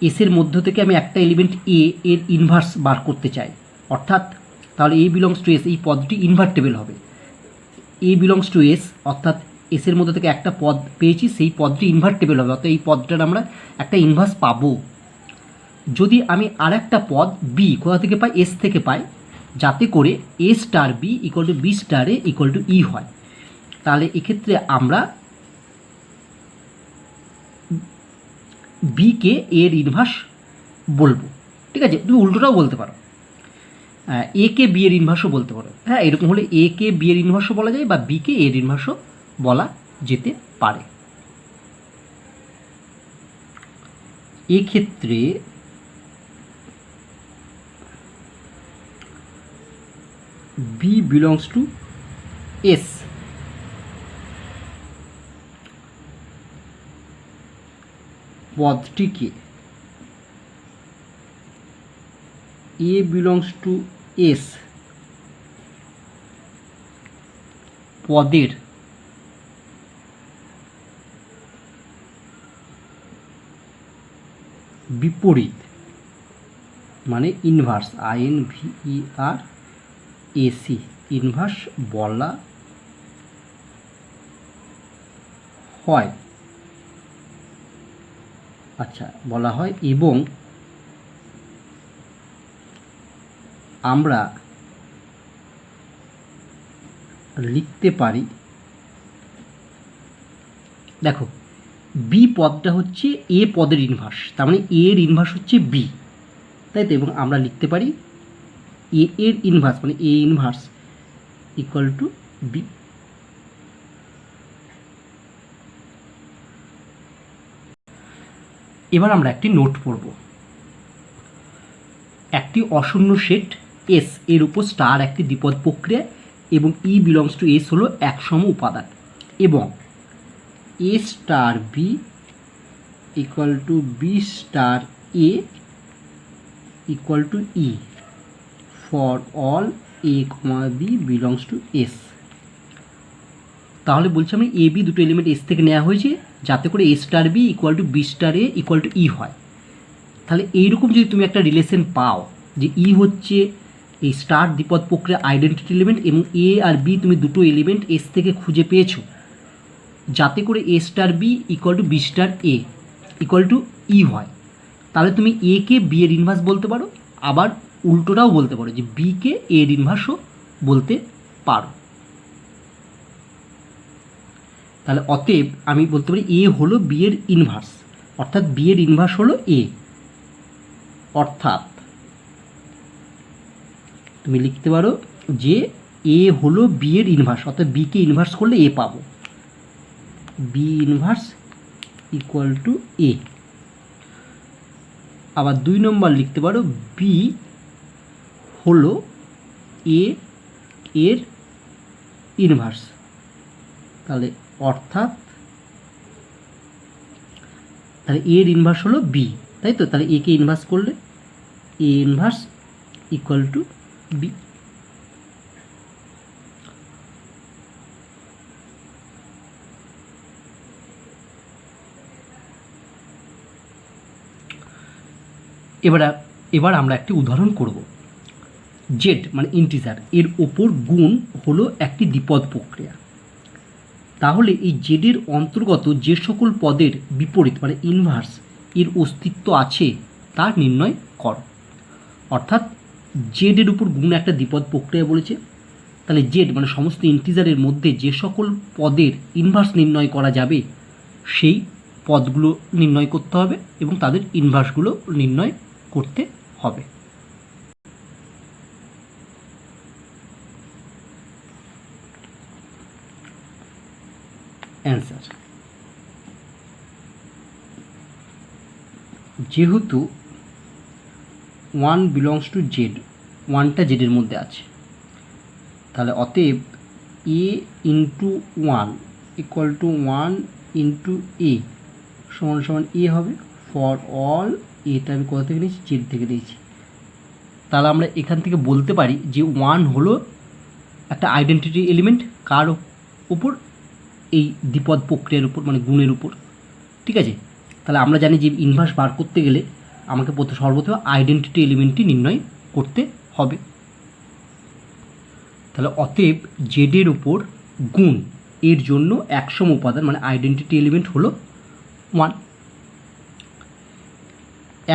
এসের মধ্য থেকে আমি একটা এলিমেন্ট এ এর ইনভার্স বার করতে চাই, অর্থাৎ তাহলে এ বিলংস টু এস, এই পদটি ইনভার্টেবল হবে। এ বিলংস টু এস অর্থাৎ এসের মধ্যে থেকে একটা পদ পেয়েছি, সেই পদটি ইনভার্টেবল হবে, অর্থাৎ এই পদটার আমরা একটা ইনভার্স পাবো। যদি আমি আর একটা পদ বি কোথা থেকে পাই, এস থেকে পাই, যাতে করে a star b equal to b star a equal to e হয়, তাহলে এক্ষেত্রে আমরা বিকে এর ইনভার্স বলবো। ঠিক আছে, তুমি উল্টোটাও বলতে পারো, এ কে বি এর ইনভার্সও বলতে পারো। হ্যাঁ, এরকম হলে এ কে বি এর ইনভার্সও বলা যায় বা বি কে এর ইনভার্সও বলা যেতে পারে। এক্ষেত্রে বি বিলংস টু এস, পদটিকে এ বিলংস টু এস পদের বিপরীত মানে ইনভার্স, INVER AC ইনভার্স বলা হয়। আচ্ছা, বলা হয় এবং আমরা লিখতে পারি, দেখো বি পদটা হচ্ছে এ পদের ইনভার্স, তার মানে এ এর ইনভার্স হচ্ছে বি, তাই তো, এবং আমরা লিখতে পারি এ এর ইনভার্স মানে A inverse equal to B. এবার আমরা একটি নোট পড়ব। একটি অশূন্য সেট এস এর উপর স্টার একটি দ্বিপদ প্রক্রিয়া এবং ই বিলংস টু এস হলো একসম উপাদান, এবং a star b equal to b star a equal to e for all A comma b belongs to S. তাহলে বলছি আমি এ বি দুটো এলিমেন্ট এস থেকে নেওয়া হয়েছে, যাতে করে a star b equal to b star a equal to e হয়। তাহলে এইরকম যদি তুমি একটা রিলেশন পাও যে ই হচ্ছে এই স্টার দ্বিপদ প্রক্রিয়া আইডেন্টিটি এলিমেন্ট এবং এ আর বি তুমি দুটো এলিমেন্ট এস থেকে খুঁজে পেয়েছো, যাতে করে a star b equal to b star a equal to e হয়, তাহলে তুমি এ কে বি এর ইনভার্স বলতে পারো, আবার উল্টোটাও বলতে পারো যে বি কে এর ইনভার্সও বলতে পারো। তাহলে অতএব আমি বলতে পারি এ হলো বি এর ইনভার্স, অর্থাৎ বি এর ইনভার্স হলো এ, অর্থাৎ তুমি লিখতে পারো যে এ হলো বি এর ইনভার্স, অর্থাৎ বি কে ইনভার্স করলে এ পাবো, বি ইনভার্স ইকুয়াল টু এ। আবার 2 নম্বর লিখতে পারো বি হলো এ এর ইনভার্স, তাহলে অর্থাৎ তাহলে এর ইনভার্স হলো বি, তাই তো, তাহলে এ কে ইনভার্স করলে A inverse equal to B. এবার আমরা একটি উদাহরণ করব। জেড মানে ইন্টিজার এর ওপর গুণ হলো একটি দ্বিপদ প্রক্রিয়া, তাহলে এই জেডের অন্তর্গত যে সকল পদের বিপরীত মানে ইনভার্স এর অস্তিত্ব আছে তা নির্ণয় করো। অর্থাৎ জেডের উপর গুণ একটা দ্বিপদ প্রক্রিয়া বলেছে, তাহলে জেড মানে সমস্ত ইন্টিজারের মধ্যে যে সকল পদের ইনভার্স নির্ণয় করা যাবে সেই পদগুলো নির্ণয় করতে হবে এবং তাদের ইনভার্সগুলো নির্ণয় করতে হবে। অ্যান্সার যেহেতু 1 বিলংস টু জেড, 1টা জেডের মধ্যে আছে, তাহলে অতএব এ ইন্টু 1 ইকুয়াল টু 1 ইন্টু এ সমান সমান এ হবে। ফর অল এটা আমি কোথা থেকে নিয়েছি? জেড থেকে নিয়েছি। তাহলে আমরা এখান থেকে বলতে পারি যে 1 হলো একটা আইডেন্টিটি এলিমেন্ট। কার উপর? এই দ্বিপদ প্রক্রিয়ার উপর, মানে গুণের উপর। ঠিক আছে, তাহলে আমরা জানি যে ইনভার্স বার করতে গেলে আমাকে সর্বপ্রথম আইডেন্টিটি এলিমেন্টটি নির্ণয় করতে হবে। তাহলে অতএব জেডের উপর গুণ এর জন্য একসম উপাদান মানে আইডেন্টিটি এলিমেন্ট হলো 1।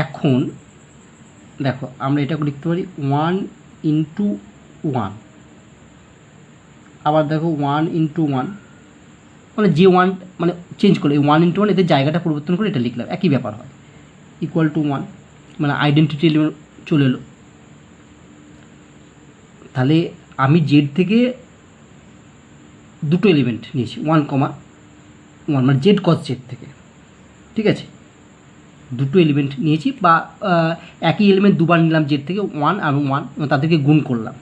এখন দেখো আমরা এটাকে লিখতে পারি 1 ইন্টু 1, আবার দেখো 1 ইন্টু 1, মানে যে 1 মানে চেঞ্জ করলে 1 ইন্টু 1 এদের জায়গাটা পরিবর্তন করে এটা লিখলাম, একই ব্যাপার হয়। ইকুয়াল টু 1 মানে আইডেন্টিটি এলিমেন্ট চলে এলো। তাহলে আমি জেড থেকে দুটো এলিমেন্ট নিয়েছি 1, 1 মানে জেড কস জেড থেকে। ঠিক আছে, দুটো এলিমেন্ট নিয়েছি বা একই এলিমেন্ট দুবার নিলাম জেড থেকে 1 এবং 1, তাদেরকে গুণ করলাম,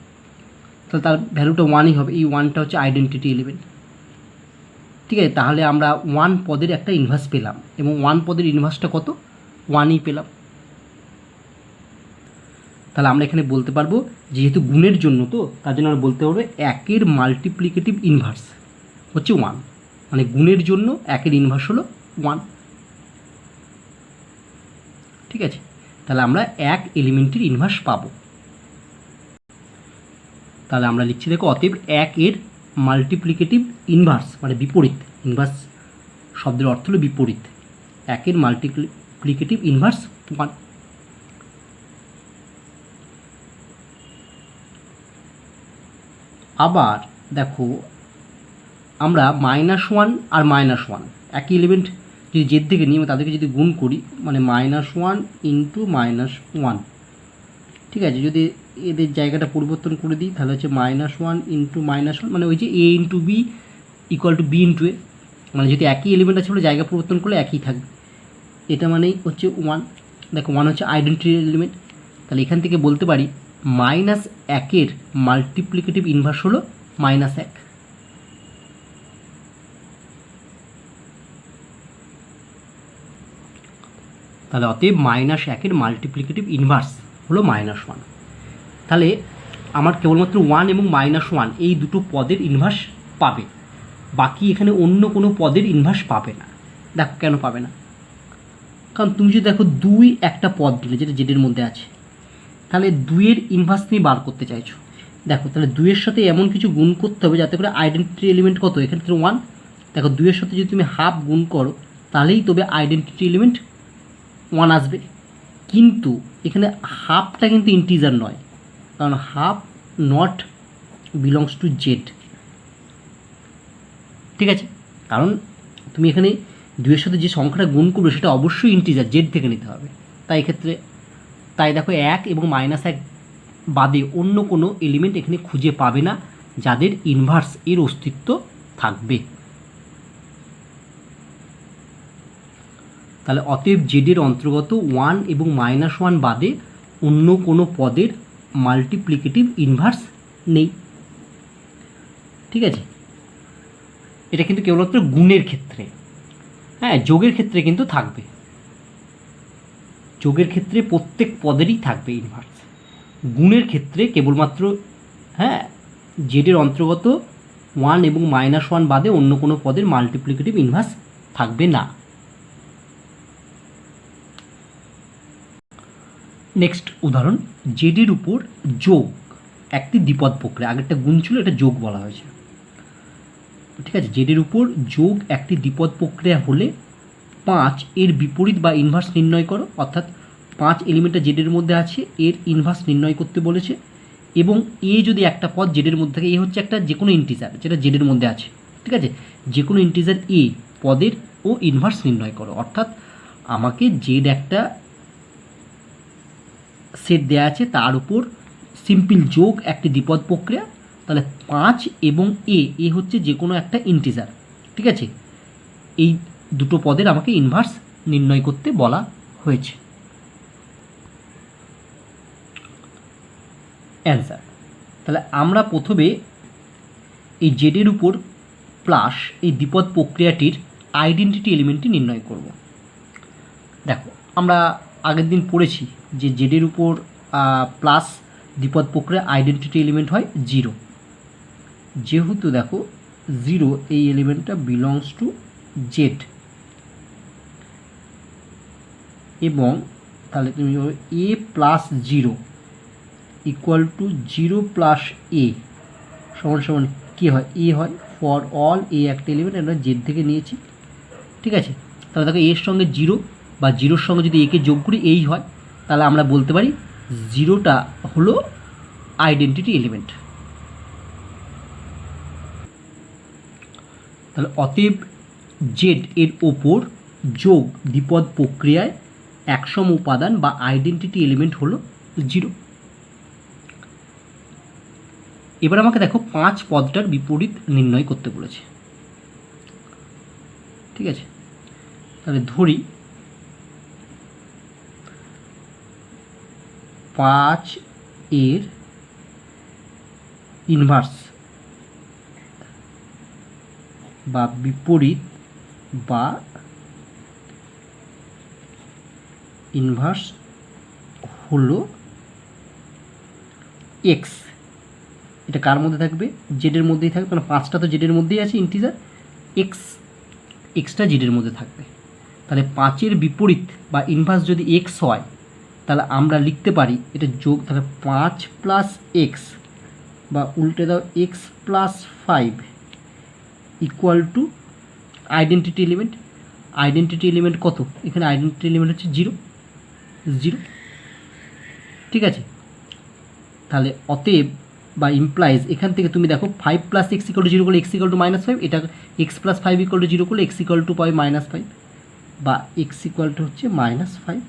তাহলে তার ভ্যালুটা 1ই হবে। এই 1টা হচ্ছে আইডেন্টিটি এলিমেন্ট। ঠিক আছে, তাহলে আমরা 1 পদের একটা ইনভার্স পেলাম এবং 1 পদের ইনভার্সটা কত? 1ই পেলাম। তাহলে আমরা এখানে বলতে পারবো যেহেতু গুণের জন্য, তো তার জন্য আমরা বলতে পারবো 1-এর মাল্টিপ্লিকেটিভ ইনভার্স হচ্ছে 1, মানে গুণের জন্য 1-এর ইনভার্স হলো 1। ঠিক আছে, তাহলে আমরা 1 এলিমেন্টের ইনভার্স পাবো। তাহলে আমরা লিখছি দেখো, অতএব 1-এর মাল্টিপ্লিকেটিভ ইনভার্স মানে বিপরীত, ইনভার্স শব্দের অর্থ হলো বিপরীত, 1-এর মাল্টিপ্লিকেটিভ ইনভার্স 1। আবার দেখো আমরা -1 আর -1 একই এলিমেন্ট যদি জেড থেকে নিই তাদেরকে যদি গুণ করি, মানে -1 ইন্টু -1। ঠিক আছে, যদি এদের জায়গাটা পরিবর্তন করে দিই তাহলে হচ্ছে -1 ইন্টু -1, মানে ওই যে a into b equal to b into a, মানে যদি একই এলিমেন্ট আছে বলে জায়গা পরিবর্তন করলে একই থাকবে। এটা মানেই হচ্ছে 1। দেখো 1 হচ্ছে আইডেন্টিটি এলিমেন্ট, তাহলে এখান থেকে বলতে পারি -1-এর মাল্টিপ্লিকেটিভ ইনভার্স হলো -1। তাহলে অতএব -1-এর মাল্টিপ্লিকেটিভ ইনভার্স হলো -1। তাহলে আমার কেবলমাত্র 1 এবং -1 এই দুটো পদের ইনভার্স পাবে, বাকি এখানে অন্য কোনো পদের ইনভার্স পাবে না। দেখো কেন পাবে না? কারণ তুমি যদি দেখো 2 একটা পদ দিলে যেটা জেডের মধ্যে আছে, তাহলে 2-এর ইনভার্স তুমি বার করতে চাইছো। দেখো তাহলে 2-এর সাথে এমন কিছু গুণ করতে হবে যাতে করে আইডেন্টিটি এলিমেন্ট কত? এখানে তো 1। দেখো 2-এর সাথে যদি তুমি হাফ গুণ করো তাহলেই তবে আইডেন্টিটি এলিমেন্ট 1 আসবে। কিন্তু এখানে হাফটা কিন্তু ইন্টিজার নয়, কারণ half not belongs to Z. ঠিক আছে, কারণ তুমি এখানে 2-এর সাথে যে সংখ্যাটা গুণ করবে সেটা অবশ্যই ইন্টিজার, জেড থেকে নিতে হবে। তাই এক্ষেত্রে দেখো 1 এবং -1 বাদে অন্য কোনো এলিমেন্ট এখানে খুঁজে পাবে না যাদের ইনভার্স এর অস্তিত্ব থাকবে। তাহলে অতএব জেডের অন্তর্গত 1 এবং -1 বাদে অন্য কোনো পদের মাল্টিপ্লিকেটিভ ইনভার্স নেই। ঠিক আছে, এটা কিন্তু কেবলমাত্র গুণের ক্ষেত্রে। হ্যাঁ, যোগের ক্ষেত্রে কিন্তু থাকবে, যোগের ক্ষেত্রে প্রত্যেক পদেরই থাকবে ইনভার্স। গুণের ক্ষেত্রে কেবলমাত্র জেডের অন্তর্গত 1 এবং -1 বাদে অন্য কোনো পদের মাল্টিপ্লিকেটিভ ইনভার্স থাকবে না। নেক্সট উদাহরণ, জেডের উপর যোগ একটি দ্বিপদ প্রক্রিয়া। আগেরটা গুণ ছিল, এটা যোগ বলা হয়েছে। ঠিক আছে, জেডের উপর যোগ একটি দ্বিপদ প্রক্রিয়া হলে 5 এর বিপরীত বা ইনভার্স নির্ণয় করো। অর্থাৎ 5 এলিমেন্টটা জেডের মধ্যে আছে, এর ইনভার্স নির্ণয় করতে বলেছে। এবং এ যদি একটা পদ জেডের মধ্যে থাকে, এ হচ্ছে একটা যে কোনো ইন্টিজার যেটা জেডের মধ্যে আছে। ঠিক আছে, যে কোনো ইন্টিজার এ পদের ও ইনভার্স নির্ণয় করো। অর্থাৎ আমাকে জেড একটা সেট দেওয়া আছে, তার উপর সিম্পল যোগ একটি দ্বিপদ প্রক্রিয়া। তাহলে 5 এবং এ হচ্ছে যে কোনো একটা ইন্টিজার। ঠিক আছে, এই দুটো পদের আমাকে ইনভার্স নির্ণয় করতে বলা হয়েছে। অ্যান্সার। তাহলে আমরা প্রথমে এই জেডের উপর প্লাস এই দ্বিপদ প্রক্রিয়াটির আইডেন্টিটি এলিমেন্টটি নির্ণয় করব। দেখো আমরা আগের দিন পড়েছি যে জেডের উপর প্লাস দ্বিপদ প্রক্রিয়া আইডেন্টিটি এলিমেন্ট হয় 0। যেহেতু দেখো 0 এই এলিমেন্টটা বিলংস টু জেড, এবং তাহলে তুমি এ প্লাস 0 ইকুয়াল টু 0 প্লাস এ সমান সমান কী হয়, এ হয়। ফর অল এ একটা এলিমেন্ট আমরা জেড থেকে নিয়েছি, ঠিক আছে। তাহলে দেখো এর সঙ্গে 0 বা 0-র সঙ্গে যদি একে যোগ করি এই হয়, তাহলে আমরা বলতে পারি 0টা হলো আইডেন্টিটি এলিমেন্ট। তাহলে অতএব জেড এর ওপর যোগ দ্বিপদ প্রক্রিয়ায় একসম উপাদান বা আইডেন্টিটি এলিমেন্ট হলো 0। এবার আমাকে দেখো 5 পদটার বিপরীত নির্ণয় করতে বলেছে, ঠিক আছে। তাহলে ধরি 5 এর ইনভার্স বা বিপরীত বা ইনভার্স হলো এক্স। এটা কার মধ্যে থাকবে, জেডের মধ্যেই থাকবে, কারণ 5টা তো জেডের মধ্যেই আছে ইন্টিজার, এক্সটা জেডের মধ্যে থাকবে। তাহলে 5-এর বিপরীত বা ইনভার্স যদি এক্স হয়, তাহলে আমরা লিখতে পারি এটা যোগ, তাহলে 5 প্লাস এক্স বা উল্টে দাও x plus 5 equal to identity element. Identity element কত, এখানে আইডেন্টিটি এলিমেন্ট হচ্ছে 0, ঠিক আছে। তাহলে অতএব বা ইমপ্লাইজ এখান থেকে তুমি দেখো 5 প্লাস এক্স ইকুয়াল টু 0 করলে এক্স ইকুয়াল টু -5, এটা এক্স প্লাস 5 ইকুয়াল টু 0 করলে এক্স ইকুয়াল টু পাই -5 বা এক্স ইকুয়াল টু হচ্ছে -5।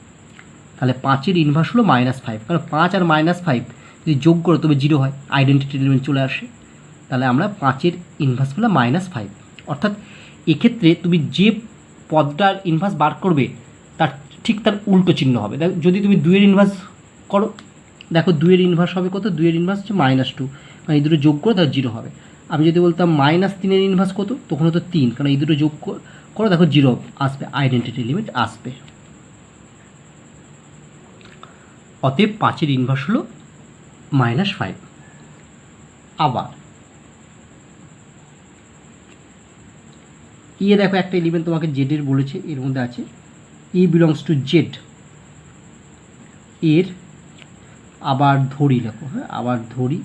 তাহলে 5-এর ইনভার্স হলো -5, কারণ 5 আর -5 যদি যোগ করো তবে 0 হয়, আইডেন্টিটি এলিমেন্ট চলে আসে। তাহলে আমরা 5-এর ইনভার্স হলো -5। অর্থাৎ এক্ষেত্রে তুমি যে পদটার ইনভার্স বার করবে তার ঠিক তার উল্টো চিহ্ন হবে। যদি তুমি 2-এর ইনভার্স করো, দেখো 2-এর ইনভার্স হবে কত, 2-এর ইনভার্স হচ্ছে -2, কারণ এই দুটো যোগ করে তার 0 হবে। আমি যদি বলতাম -3-এর ইনভার্স কত, তখন হতো 3, কারণ এই দুটো যোগ করো দেখো 0 আসবে, আইডেন্টিটি এলিমেন্ট আসবে। অতএব 5-এর ইনভার্স হলো -5। আবার এ দেখো একটা এলিমেন্ট তোমাকে জেডের বলেছে, এর মধ্যে আছে এ বিলংস টু জেড, এর আবার ধরি লেখো, হ্যাঁ আবার ধরি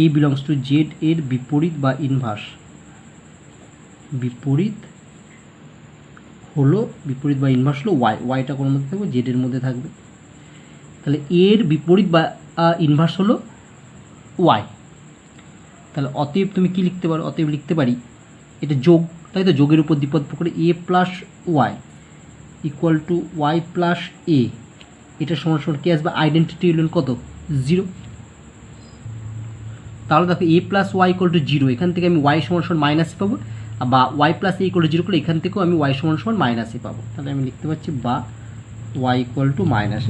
এ বিলংস টু জেড এর বিপরীত বা ইনভার্স, বিপরীত বা ইনভার্স হলো ওয়াই। ওয়াইটা কোন মধ্যে থাকবে, জেডের মধ্যে থাকবে। তাহলে এর বিপরীত বা ইনভার্স হলো ওয়াই। তাহলে অতএব তুমি কি লিখতে পারো, অতএব লিখতে পারি এটা যোগ, তাই তো, যোগের উপর দ্বিপদ প্রক্রিয়া a plus y equal to y plus a, এটা সমান সমান কি আসবে, আইডেন্টিটি এলিমেন্ট কত, 0। তাহলে দেখো a plus y equal to 0, এখান থেকে আমি ওয়াই সমান সমান মাইনাস পাবো, বা Y plus A equal to 0 করলে এখান থেকেও আমি ওয়াই সমান সমান মাইনাসে পাবো। তাহলে আমি লিখতে পারছি বা ওয়াই ইকুয়াল টু মাইনাস।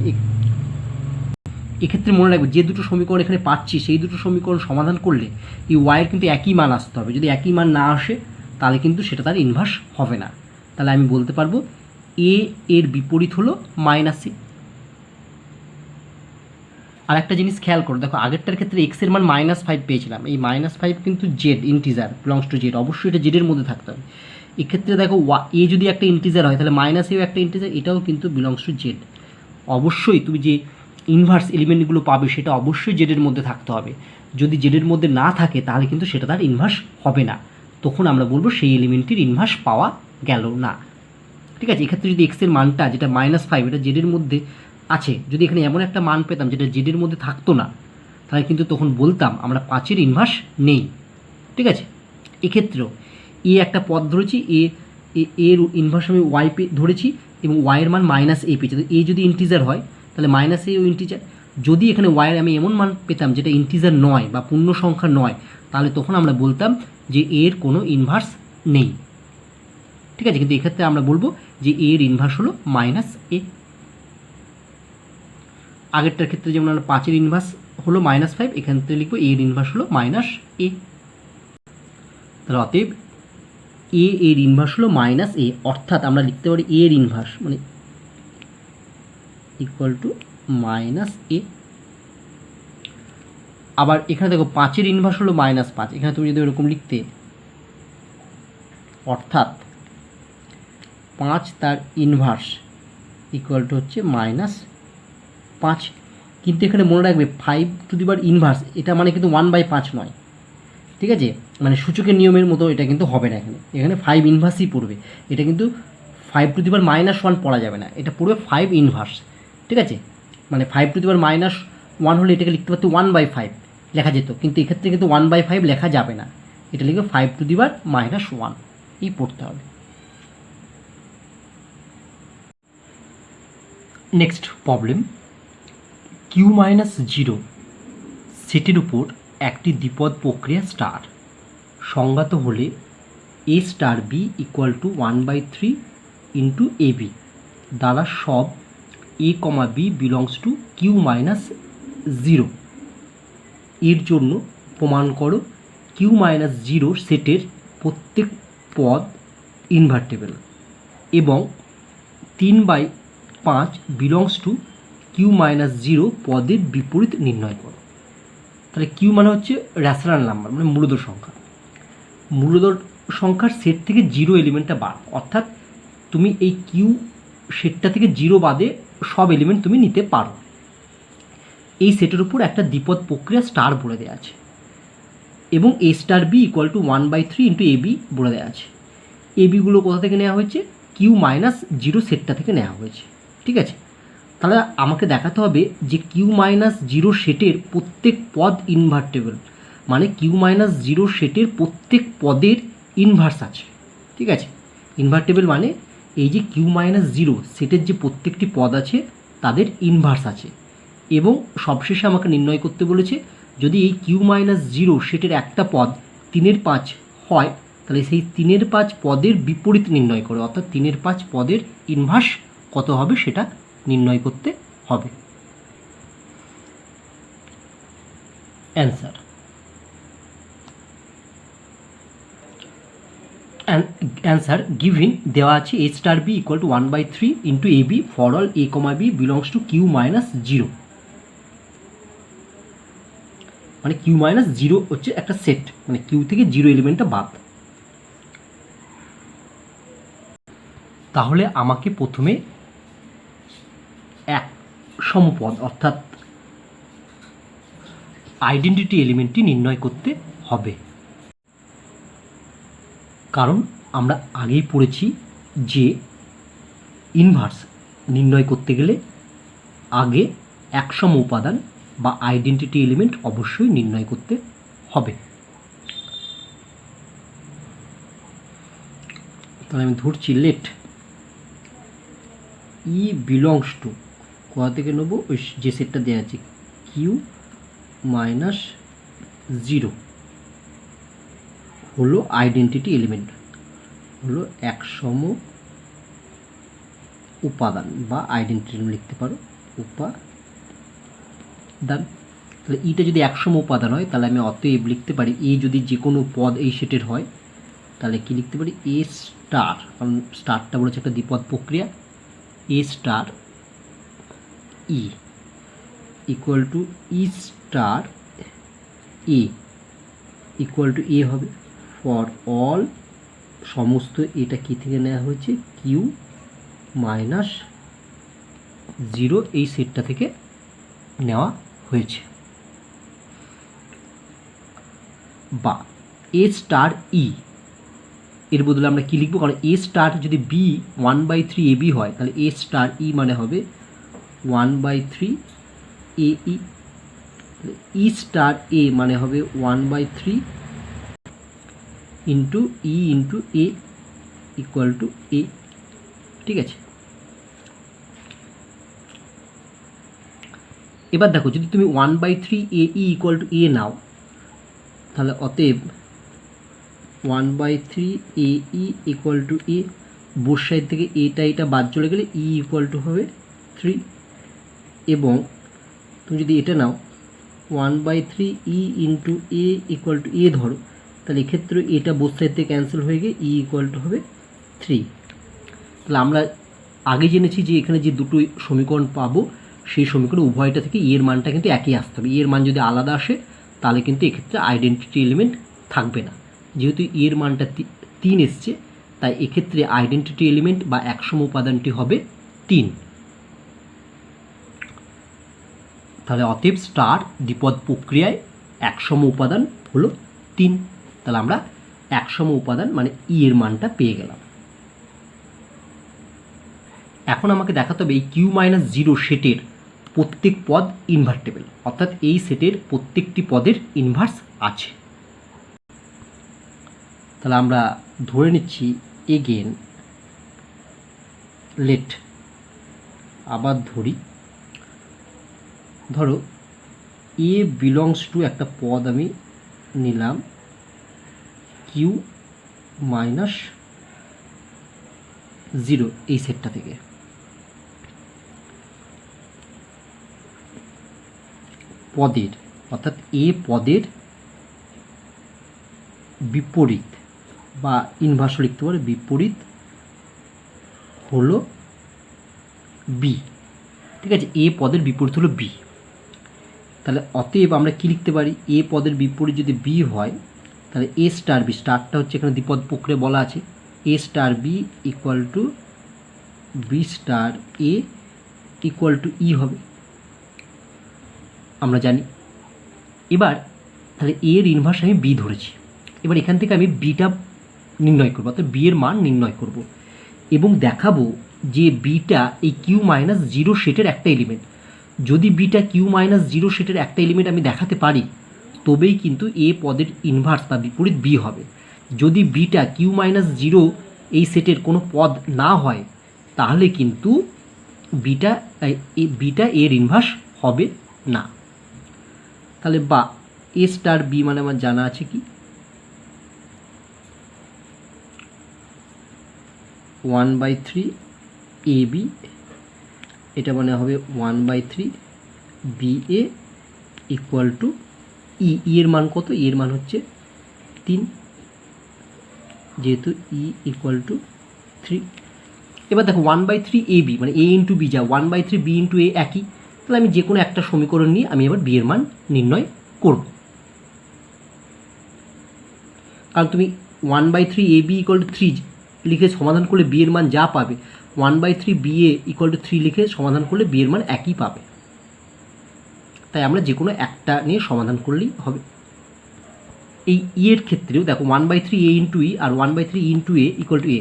এক্ষেত্রে মনে রাখবে যে দুটো সমীকরণ এখানে পাচ্ছি সেই দুটো সমীকরণ সমাধান করলে এই ওয়াইয়ের কিন্তু একই মান আসতে হবে। যদি একই মান না আসে তাহলে কিন্তু সেটা তার ইনভার্স হবে না। তাহলে আমি বলতে পারবো এ এর বিপরীত হলো -এ। আর একটা জিনিস খেয়াল করো, দেখো আগেরটার ক্ষেত্রে এক্সের মান -5 পেয়েছিলাম, এই -5 কিন্তু Z integer belongs to Z, অবশ্যই এটা জেডের মধ্যে থাকতে হবে। এক্ষেত্রে দেখো এ যদি একটা ইন্টিজার হয় তাহলে -এও একটা ইন্টিজার, এটাও কিন্তু বিলংস টু জেড। অবশ্যই তুমি যে ইনভার্স এলিমেন্টগুলো পাবে সেটা অবশ্যই জেডের মধ্যে থাকতে হবে। যদি জেডের মধ্যে না থাকে তাহলে কিন্তু সেটা তার ইনভার্স হবে না, তখন আমরা বলবো সেই এলিমেন্টটির ইনভার্স পাওয়া গেল না, ঠিক আছে। এক্ষেত্রে যদি এক্সের মানটা যেটা -5 এটা জেডের মধ্যে আছে, যদি এখানে এমন একটা মান পেতাম যেটা জেডের মধ্যে থাকতো না, তাহলে কিন্তু তখন বলতাম আমরা 5-এর ইনভার্স নেই, ঠিক আছে। এক্ষেত্রেও এ একটা পদ ধরেছি, এর ইনভার্স আমি ওয়াই ধরেছি এবং ওয়াইয়ের মান -a পেয়েছি। তো এ যদি ইন্টিজার হয় তাহলে -a ও ইন্টিজার। যদি এখানে ওয়াইয়ের আমি এমন মান পেতাম যেটা ইন্টিজার নয় বা পূর্ণ সংখ্যা নয়, তাহলে তখন আমরা বলতাম যে এর কোনো ইনভার্স নেই, ঠিক আছে। কিন্তু এক্ষেত্রে আমরা বলবো যে এর ইনভার্স হলো -a। আগেরটার ক্ষেত্রে যেমন আমরা 5-এর ইনভার্স হলো -5, এখান থেকে লিখবো এর ইনভার্স হলো -a। তাহলে অতএব এর ইনভার্স হলো -a, অর্থাৎ আমরা লিখতে পারি এর ইনভার্স মানে ইকুয়াল টু -a। আবার এখানে দেখো 5-এর ইনভার্স হলো -5, এখানে তুমি যদি এরকম লিখতে, অর্থাৎ 5 তার ইনভার্স ইকুয়াল টু হচ্ছে -5। কিন্তু এখানে মনে রাখবে 5 টু দি পাওয়ার ইনভার্স এটা মানে কিন্তু 1/5 নয়, ঠিক আছে? মানে সূচকের নিয়মের মতো এটা কিন্তু হবে না, এখানে 5 ইনভার্সই পড়বে। এটা কিন্তু 5 টু দি পাওয়ার -1 পড়া যাবে না, এটা পড়বে 5 ইনভার্স, ঠিক আছে? মানে 5 টু দি পাওয়ার -1 হলে এটাকে লিখতে পারতো 1/5 লেখা যেত, কিন্তু এক্ষেত্রে কিন্তু 1/5 লেখা যাবে না, এটা লিখবে 5 টু দি পাওয়ার -1 এই পড়তে হবে। নেক্সট প্রবলেম, Q-0 সেটের উপর একটি দ্বিপদ প্রক্রিয়া স্টার সংজ্ঞাত হলে a star b equal to 1/3 into ab দ্বারা সব a, b belongs to Q-0 এর জন্য প্রমাণ করো Q-0 সেটের প্রত্যেক পদ ইনভার্টেবল এবং 3/5 বিলংস টু Q-0 পদের বিপরীত নির্ণয় করো। তাহলে কিউ মানে হচ্ছে রেশনাল নাম্বার, মানে মূলদ সংখ্যা। মূলদ সংখ্যার সেট থেকে 0 এলিমেন্টটা বাদ, অর্থাৎ তুমি এই কিউ সেটটা থেকে 0 বাদে সব এলিমেন্ট তুমি নিতে পারো। এই সেটের উপর একটা দ্বিপদ প্রক্রিয়া স্টার বলে দেওয়া আছে এবং a star b equal to 1/3 into ab বলে দেওয়া আছে। এবিগুলো কোথা থেকে নেওয়া হয়েছে? Q-0 সেটটা থেকে নেওয়া হয়েছে, ঠিক আছে? তাহলে আমাকে দেখাতে হবে যে Q-0 সেটের প্রত্যেক পদ ইনভার্টেবল, মানে Q-0 সেটের প্রত্যেক পদের ইনভার্স আছে, ঠিক আছে? ইনভার্টেবল মানে এই যে Q-0 সেটের যে প্রত্যেকটি পদ আছে তাদের ইনভার্স আছে। এবং সবশেষে আমাকে নির্ণয় করতে বলেছে যদি এই Q-0 সেটের একটা পদ 3/5 হয় তাহলে সেই 3/5 পদের বিপরীত নির্ণয় করে, অর্থাৎ 3/5 পদের ইনভার্স কত হবে সেটা নির্ণয় করতে হবে। অ্যান্সার গিভিন দেওয়া আছে a star b equal to 1/3 into ab for all a, b belongs to Q-0, মানে Q-0 হচ্ছে একটা সেট, মানে কিউ থেকে 0 এলিমেন্টটা বাদ। তাহলে আমাকে প্রথমে এক সমপদ অর্থাৎ আইডেন্টিটি এলিমেন্টটি নির্ণয় করতে হবে, কারণ আমরা আগেই পড়েছি যে ইনভার্স নির্ণয় করতে গেলে আগে একসম উপাদান বা আইডেন্টিটি এলিমেন্ট অবশ্যই নির্ণয় করতে হবে। তাহলে আমি ধরছি লেট ই বিলংস টু, কোথা থেকে নেবো? ওই যে সেটটা দেওয়া আছে Q-0 হলো আইডেন্টিটি এলিমেন্ট, হলো একসম উপাদান বা আইডেন্টিটি লিখতে পারো উপাদান। তাহলে ইটা যদি একসম উপাদান হয় তাহলে আমি অতএব লিখতে পারি এ যদি যে কোনো পদ এই সেটের হয় তাহলে কি লিখতে পারি? এ স্টার, কারণ স্টারটা বলেছে একটা দ্বিপদ প্রক্রিয়া, এ star e equal to e star a equal to a হবে ফর অল সমস্ত, এটা কি থেকে নেওয়া হয়েছে? Q-0 এই সেটটা থেকে নেওয়া হয়েছে। বা এ স্টার ই এর বদলে আমরা কি লিখবো? কারণ এ স্টার যদি বি 1/3 AB হয় তাহলে এ স্টার ই মানে হবে 1/3 AE, ই স্টার এ মানে হবে 1/3 into e into a equal to a, ঠিক আছে? এবার দেখো যদি তুমি 1/3 AE ইকুয়াল টু এ নাও তাহলে অতএব 1/3 AE equal to a, both side থেকে এটা বাদ চলে গেলে ই ইকুয়াল টু হবে 3, এবং তুমি যদি এটা নাও 1/3 ই ইন্টু এ ইকুয়াল টু এ ধরো, তাহলে এক্ষেত্রে এটা বোথ সাইড থেকে ক্যান্সেল হয়ে গিয়ে ই ইকুয়াল টু হবে 3। তাহলে আমরা আগে জেনেছি যে এখানে যে দুটো সমীকরণ পাবো সেই সমীকরণ উভয়টা থেকে এর মানটা কিন্তু একই আসতে হবে। এর মান যদি আলাদা আসে তাহলে কিন্তু এক্ষেত্রে আইডেন্টিটি এলিমেন্ট থাকবে না। যেহেতু এর মানটা 3 এসছে, তাই এক্ষেত্রে আইডেন্টিটি এলিমেন্ট বা একসম উপাদানটি হবে 3। তাহলে অতএব স্টার দ্বিপদ প্রক্রিয়ায় একসম উপাদান হলো 3। তাহলে আমরা একসম উপাদান মানে ই এর মানটা পেয়ে গেলাম। এখন আমাকে দেখাতে হবে এই Q-0 সেটের প্রত্যেক পদ ইনভার্টেবল, অর্থাৎ এই সেটের প্রত্যেকটি পদের ইনভার্স আছে। তাহলে আমরা ধরে নিচ্ছি এগেন লেট, আবার ধরো এ বিলংস টু একটা পদ আমি নিলাম Q-0 এই সেটটা থেকে। পদের অর্থাৎ এ পদের বিপরীত বা ইনভার্স লিখতে পারে, বিপরীত হলো বি। ঠিক আছে, এ পদের বিপরীত হলো বি। তাহলে অতএব আমরা কি লিখতে পারি, এ পদের বিপরীত যদি বি হয় তাহলে এ স্টার বি, স্টারটা হচ্ছে এখানে দ্বিপদ প্রক্রিয়া বলা আছে, a star b equal to b star a equal to e হবে, আমরা জানি। এবার তাহলে এর ইনভার্স আমি বি ধরেছি। এবার এখান থেকে আমি বিটা নির্ণয় করবো, অর্থাৎ বি এর মান নির্ণয় করব এবং দেখাবো যে বিটা এই Q-0 সেটের একটা এলিমেন্ট। যদি বিটা Q-0 সেটের একটা এলিমেন্ট আমি দেখাতে পারি তবেই কিন্তু এ পদের ইনভার্স বা বিপরীত বি হবে। যদি বিটা Q-0 এই সেটের কোনো পদ না হয় তাহলে কিন্তু বিটা এর ইনভার্স হবে না। তাহলে বা এ স্টার বি মানে আমার জানা আছে কি 1/3 এ বি, এটা মানে হবে 1/3 বি এ ইকুয়াল টু ই। এর মান কত, এর মান হচ্ছে 3, যেহেতু ই ইকুয়াল টু 3। এবার দেখো 1/3 এ বি মানে এ ইন্টু বি, যা 1/3 বি ইন্টু এ একই। তাহলে আমি যে কোনো একটা সমীকরণ নিয়ে আমি এবার বি এর মান নির্ণয় করব। কারণ তুমি 1/3 এ বি ইকুয়াল টু 3 লিখে সমাধান করলে বি এর মান যা পাবে, 1/3 বি এ ইকুয়াল টু 3 লিখে সমাধান করলে বি এর মান একই পাবে। তাই আমরা যে কোনো একটা নিয়ে সমাধান করলেই হবে। এই ই এর ক্ষেত্রেও দেখো 1/3 এ ইন্টু ই আর 1/3 into a equal to a,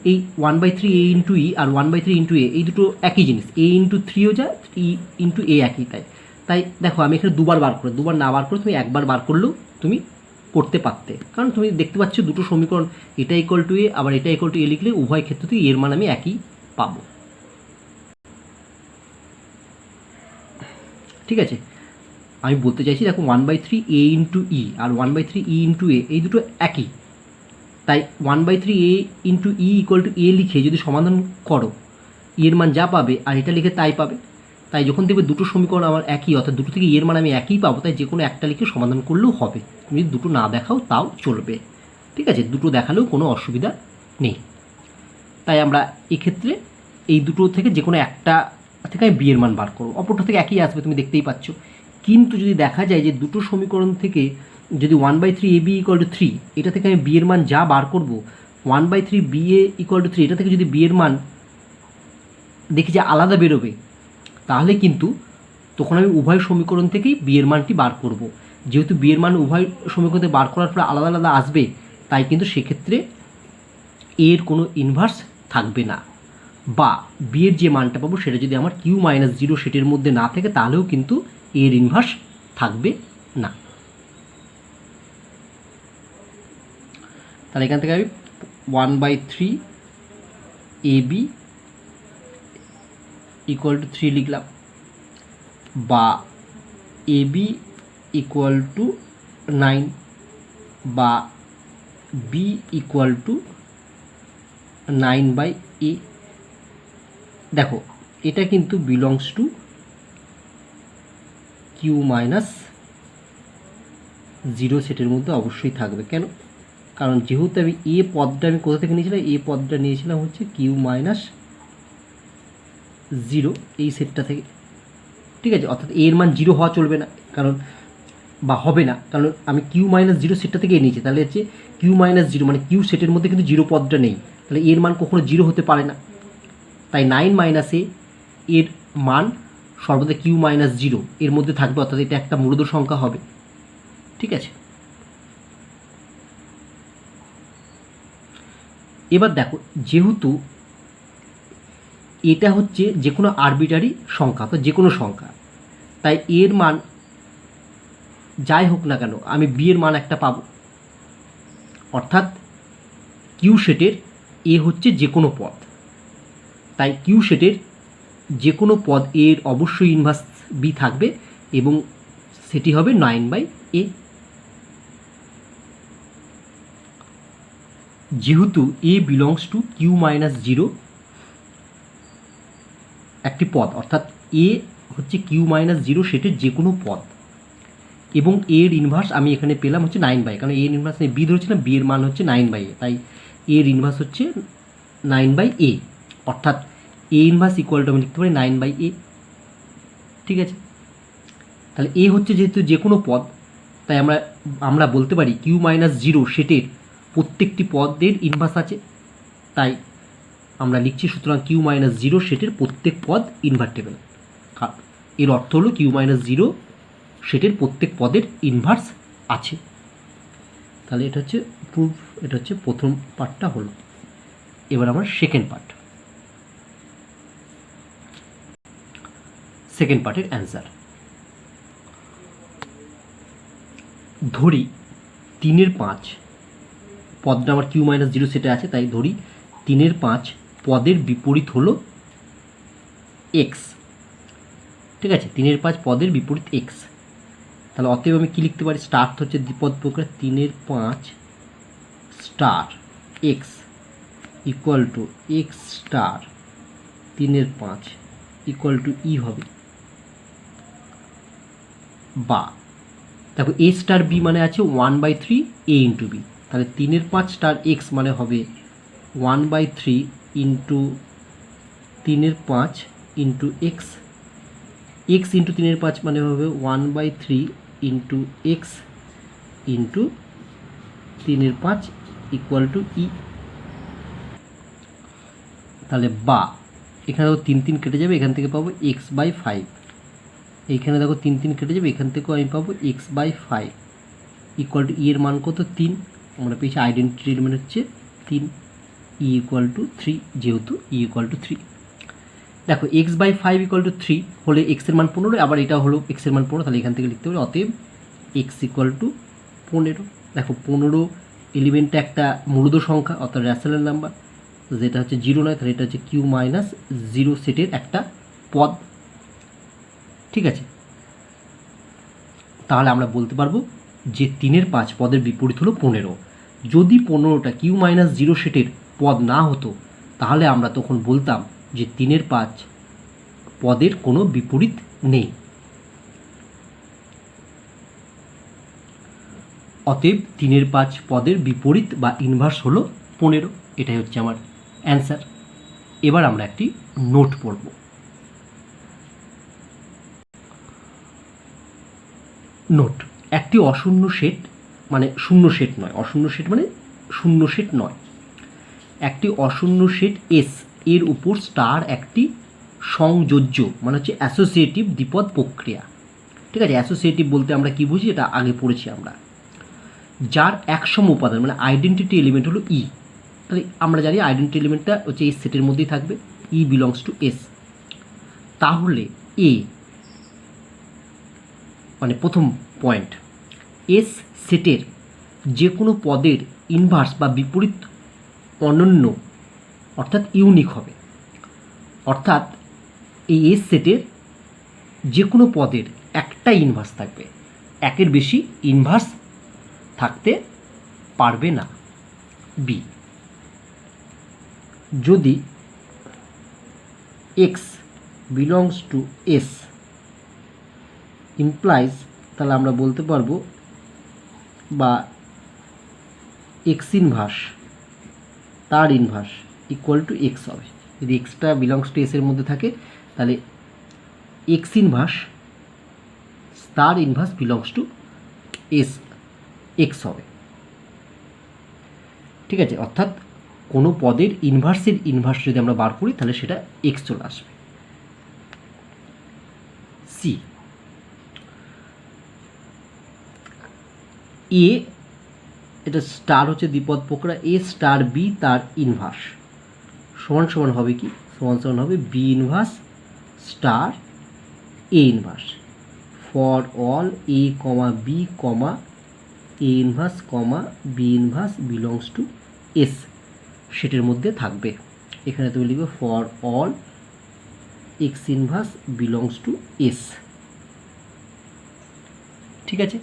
এই 1/3 এ ইন্টু ই আর 1/3 ইন্টু এ এই দুটো একই জিনিস, এ ইন্টু 3ও যায়, ই ইন্টু এ একই। তাই দেখো আমি এখানে দুবার না বার করে তুমি একবার বার করলেও তুমি করতে পারতে, কারণ তুমি দেখতে পাচ্ছ দুটো সমীকরণ, এটা ইকুয়াল টু এ আবার এটা ইকুয়াল টু এ লিখলে উভয় ক্ষেত্রেতেই এর মান আমি একই পাবো। ঠিক আছে, আমি বলতে চাইছি দেখো 1/3 এ ইন্টু ই আর 1/3 ই ইন্টু এ এই দুটো একই। তাই 1/3 a into E equal to এ লিখে যদি সমাধান করো এর মান যা পাবে আর এটা লিখে তাই পাবে। তাই যখন দেখবে দুটো সমীকরণ আমার একই, অর্থাৎ দুটো থেকে এর মান আমি একই পাবো, তাই যে কোনো একটা লিখে সমাধান করলেও হবে। তুমি যদি দুটো না দেখাও তাও চলবে। ঠিক আছে, দুটো দেখালেও কোনো অসুবিধা নেই। তাই আমরা এক্ষেত্রে এই দুটো থেকে যে কোনো একটা থেকে আমি বি এর মান বার করবো, অপরটা থেকে একই আসবে তুমি দেখতেই পাচ্ছ। কিন্তু যদি দেখা যায় যে দুটো সমীকরণ থেকে যদি 1/3 এ বি ইকুয়াল টু 3 এটা থেকে আমি বি এর মান যা বার করবো, 1/3 বি এ ইকুয়াল টু 3 এটা থেকে যদি বি এর মান দেখি যে আলাদা বেরোবে, তাহলে কিন্তু তখন আমি উভয় সমীকরণ থেকেই বি এর মানটি বার করব। যেহেতু বি এর মান উভয় সমীকরণ থেকে বার করার পর আলাদা আলাদা আসবে, তাই কিন্তু সেক্ষেত্রে এর কোনো ইনভার্স থাকবে না, বা বি এর যে মানটা পাবো সেটা যদি আমার Q-0 সেটের মধ্যে না থাকে তাহলেও কিন্তু এর ইনভার্স থাকবে না। তাহলে এখান থেকে আমি 1/3 এ বি ইকুয়াল টু 3 লিখলাম, বা এ বি ইকুয়াল টু 9, বা বি ইকুয়াল টু 9/a। দেখো এটা কিন্তু বিলংস টু Q-0 জিরো সেটের মধ্যে অবশ্যই থাকবে। কেন? কারণ যেহেতু আমি এ পদটা আমি কোথা থেকে নিয়েছিলাম, এ পদটা নিয়েছিলাম হচ্ছে কিউ মাইনাস জিরো এই সেটটা থেকে। ঠিক আছে, অর্থাৎ এর মান জিরো হওয়া চলবে না, কারণ বা হবে না, কারণ আমি কিউ মাইনাস জিরো সেটটা থেকে নিয়েছি। তাহলে হচ্ছে কিউ মাইনাস জিরো মানে কিউ সেটের মধ্যে কিন্তু জিরো পদটা নেই, তাহলে এর মান কখনো জিরো হতে পারে না। তাই 9 মাইনাসে এর মান সর্বদা কিউ মাইনাস জিরো এর মধ্যে থাকবে, অর্থাৎ এটা একটা মূলদ সংখ্যা হবে। ঠিক আছে, এবার দেখো, যেহেতু এটা হচ্ছে যে কোনো আরবিটারি সংখ্যা, তো যে কোনো সংখ্যা, তাই এর মান যাই হোক না কেন আমি বি এর মান একটা পাবো। অর্থাৎ কিউ সেটের এ হচ্ছে যে কোনো পদ, তাই কিউ সেটের যে কোনো পদ এর অবশ্যই ইনভার্স বি থাকবে এবং সেটি হবে 9/a। যেহেতু a belongs to Q minus zero একটি পদ, অর্থাৎ এ হচ্ছে কিউ মাইনাস জিরো সেটের যে কোনো পদ এবং এর ইনভার্স আমি এখানে পেলাম হচ্ছে 9/a, কারণ এর ইনভার্স আমি বি ধরেছিলাম, বি এর মান হচ্ছে 9/a, তাই এর ইনভার্স হচ্ছে 9/a, অর্থাৎ এ ইনভার্স ইকুয়াল টু আমি লিখতে পারি 9/a। ঠিক আছে, তাহলে এ হচ্ছে যেহেতু যে কোনো পদ, তাই আমরা বলতে পারি কিউ মাইনাস জিরো সেটের প্রত্যেকটি পদের ইনভার্স আছে, তাই আমরা লিখছি সুতরাং কিউ মাইনাস জিরো সেটের প্রত্যেক পদ ইনভার্টেবল। এর অর্থ হলো কিউ মাইনাস জিরো সেটের প্রত্যেক পদের ইনভার্স আছে। তাহলে এটা হচ্ছে প্রুফ, এটা হচ্ছে প্রথম পার্টটা হলো। এবার আমার সেকেন্ড পার্টের অ্যান্সার। ধরি 3/5 পদটা আমার কিউ মাইনাস জিরো সেটে আছে, তাই ধরি 3/5 পদের বিপরীত হলো এক্স। ঠিক আছে, 3/5 পদের বিপরীত এক্স, তাহলে অতএব আমি কী লিখতে পারি, স্টার হচ্ছে দ্বিপদ প্রকার 3/5 star x equal to x star 3/5 equal to e হবে। বা দেখো এ স্টার বি মানে আছে 1/3 এ ইন্টু বি, তাহলে 3/5 স্টার এক্স মানে হবে 1/3 into 3/5 into x, x into 3/5 মানে হবে 1/3 into x into 3/5 equal to e. তাহলে বা এখানে দেখো 3 কেটে যাবে, এখান থেকে পাবো x/5, এইখানে দেখো 3 কেটে যাবে, এখান থেকেও আমি পাবো x/5 ইকুয়াল টু ই এর মান কত 3, আমরা পেয়েছি আইডেন্টিটি এলিমেন্ট হচ্ছে 3, ই ইকুয়াল টু 3, যেহেতু ই ইকুয়াল টু 3। দেখো x/5 ইকুয়াল টু 3 হলে x এর মান 15, আবার এটা হলো x এর মান 15, তাহলে এখান থেকে লিখতে পারি অতএব x ইকুয়াল টু 15। দেখো 15 এলিমেন্টটা একটা মূলদ সংখ্যা, অর্থাৎ রেশনাল নাম্বার, যেটা হচ্ছে জিরো নয়, তাহলে এটা হচ্ছে কিউ মাইনাস জিরো সেটের একটা পদ। ঠিক আছে, তাহলে আমরা বলতে পারবো যে 3/5 পদের বিপরীত হলো 15। যদি 15টা কিউ মাইনাস জিরো সেটের পদ না হতো তাহলে আমরা তখন বলতাম যে 3/5 পদের কোনো বিপরীত নেই। অতএব 3/5 পদের বিপরীত বা ইনভার্স হলো 15, এটাই হচ্ছে আমার অ্যান্সার। এবার আমরা একটি নোট পড়ব। নোট, একটি অশূন্য সেট মানে শূন্য সেট নয়, অশূন্য সেট মানে শূন্য সেট নয়, একটি অশূন্য সেট এস এর উপর স্টার একটি সংযোজ্য মানে হচ্ছে অ্যাসোসিয়েটিভ দ্বিপদ প্রক্রিয়া। ঠিক আছে, অ্যাসোসিয়েটিভ বলতে আমরা কি বুঝি, এটা আগে পড়েছি আমরা, যার একসম উপাদান মানে আইডেন্টিটি এলিমেন্ট হলো ই। তাহলে আমরা জানি আইডেন্টিটি এলিমেন্টটা হচ্ছে এই সেটের মধ্যেই থাকবে, ই বিলংস টু এস। তাহলে এ মানে প্রথম পয়েন্ট, এস সেটের যে কোনো পদের ইনভার্স বা বিপরীত অনন্য অর্থাৎ ইউনিক হবে। অর্থাৎ এই এস সেটের যে কোনো পদের একটা ইনভার্স থাকবে, একের বেশি ইনভার্স থাকতে পারবে না। বি, যদি x belongs to S implies, তাহলে আমরা বলতে পারবো বা এক্স ইনভার্স তার ইনভার্স ইকুয়াল টু এক্স হবে। যদি এক্সটা বিলংস টু এস এর মধ্যে থাকে তাহলে এক্স ইনভার্স তার inverse belongs to S x হবে। ঠিক আছে, অর্থাৎ কোনো পদের ইনভার্সের ইনভার্স যদি আমরা বার করি তাহলে সেটা এক্স চলে আসবে। সি, এ এটা স্টার হচ্ছে দ্বিপদ প্রক্রিয়া, এ স্টার বি তার ইনভার্স সমান সমান হবে কি, সমান সমান হবে B inverse star A inverse for all A comma B comma A inverse comma B inverse belongs to S সেটের মধ্যে থাকবে। এখানে তুমি লিখবে for all X inverse belongs to S. ঠিক আছে,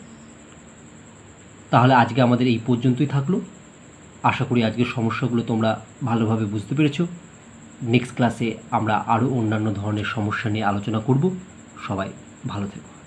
তাহলে আজকে আমাদের এই পর্যন্তই থাকলো। আশা করি আজকের সমস্যাগুলো তোমরা ভালোভাবে বুঝতে পেরেছো। নেক্সট ক্লাসে আমরা আরও অন্যান্য ধরনের সমস্যা নিয়ে আলোচনা করব। সবাই ভালো থেকো।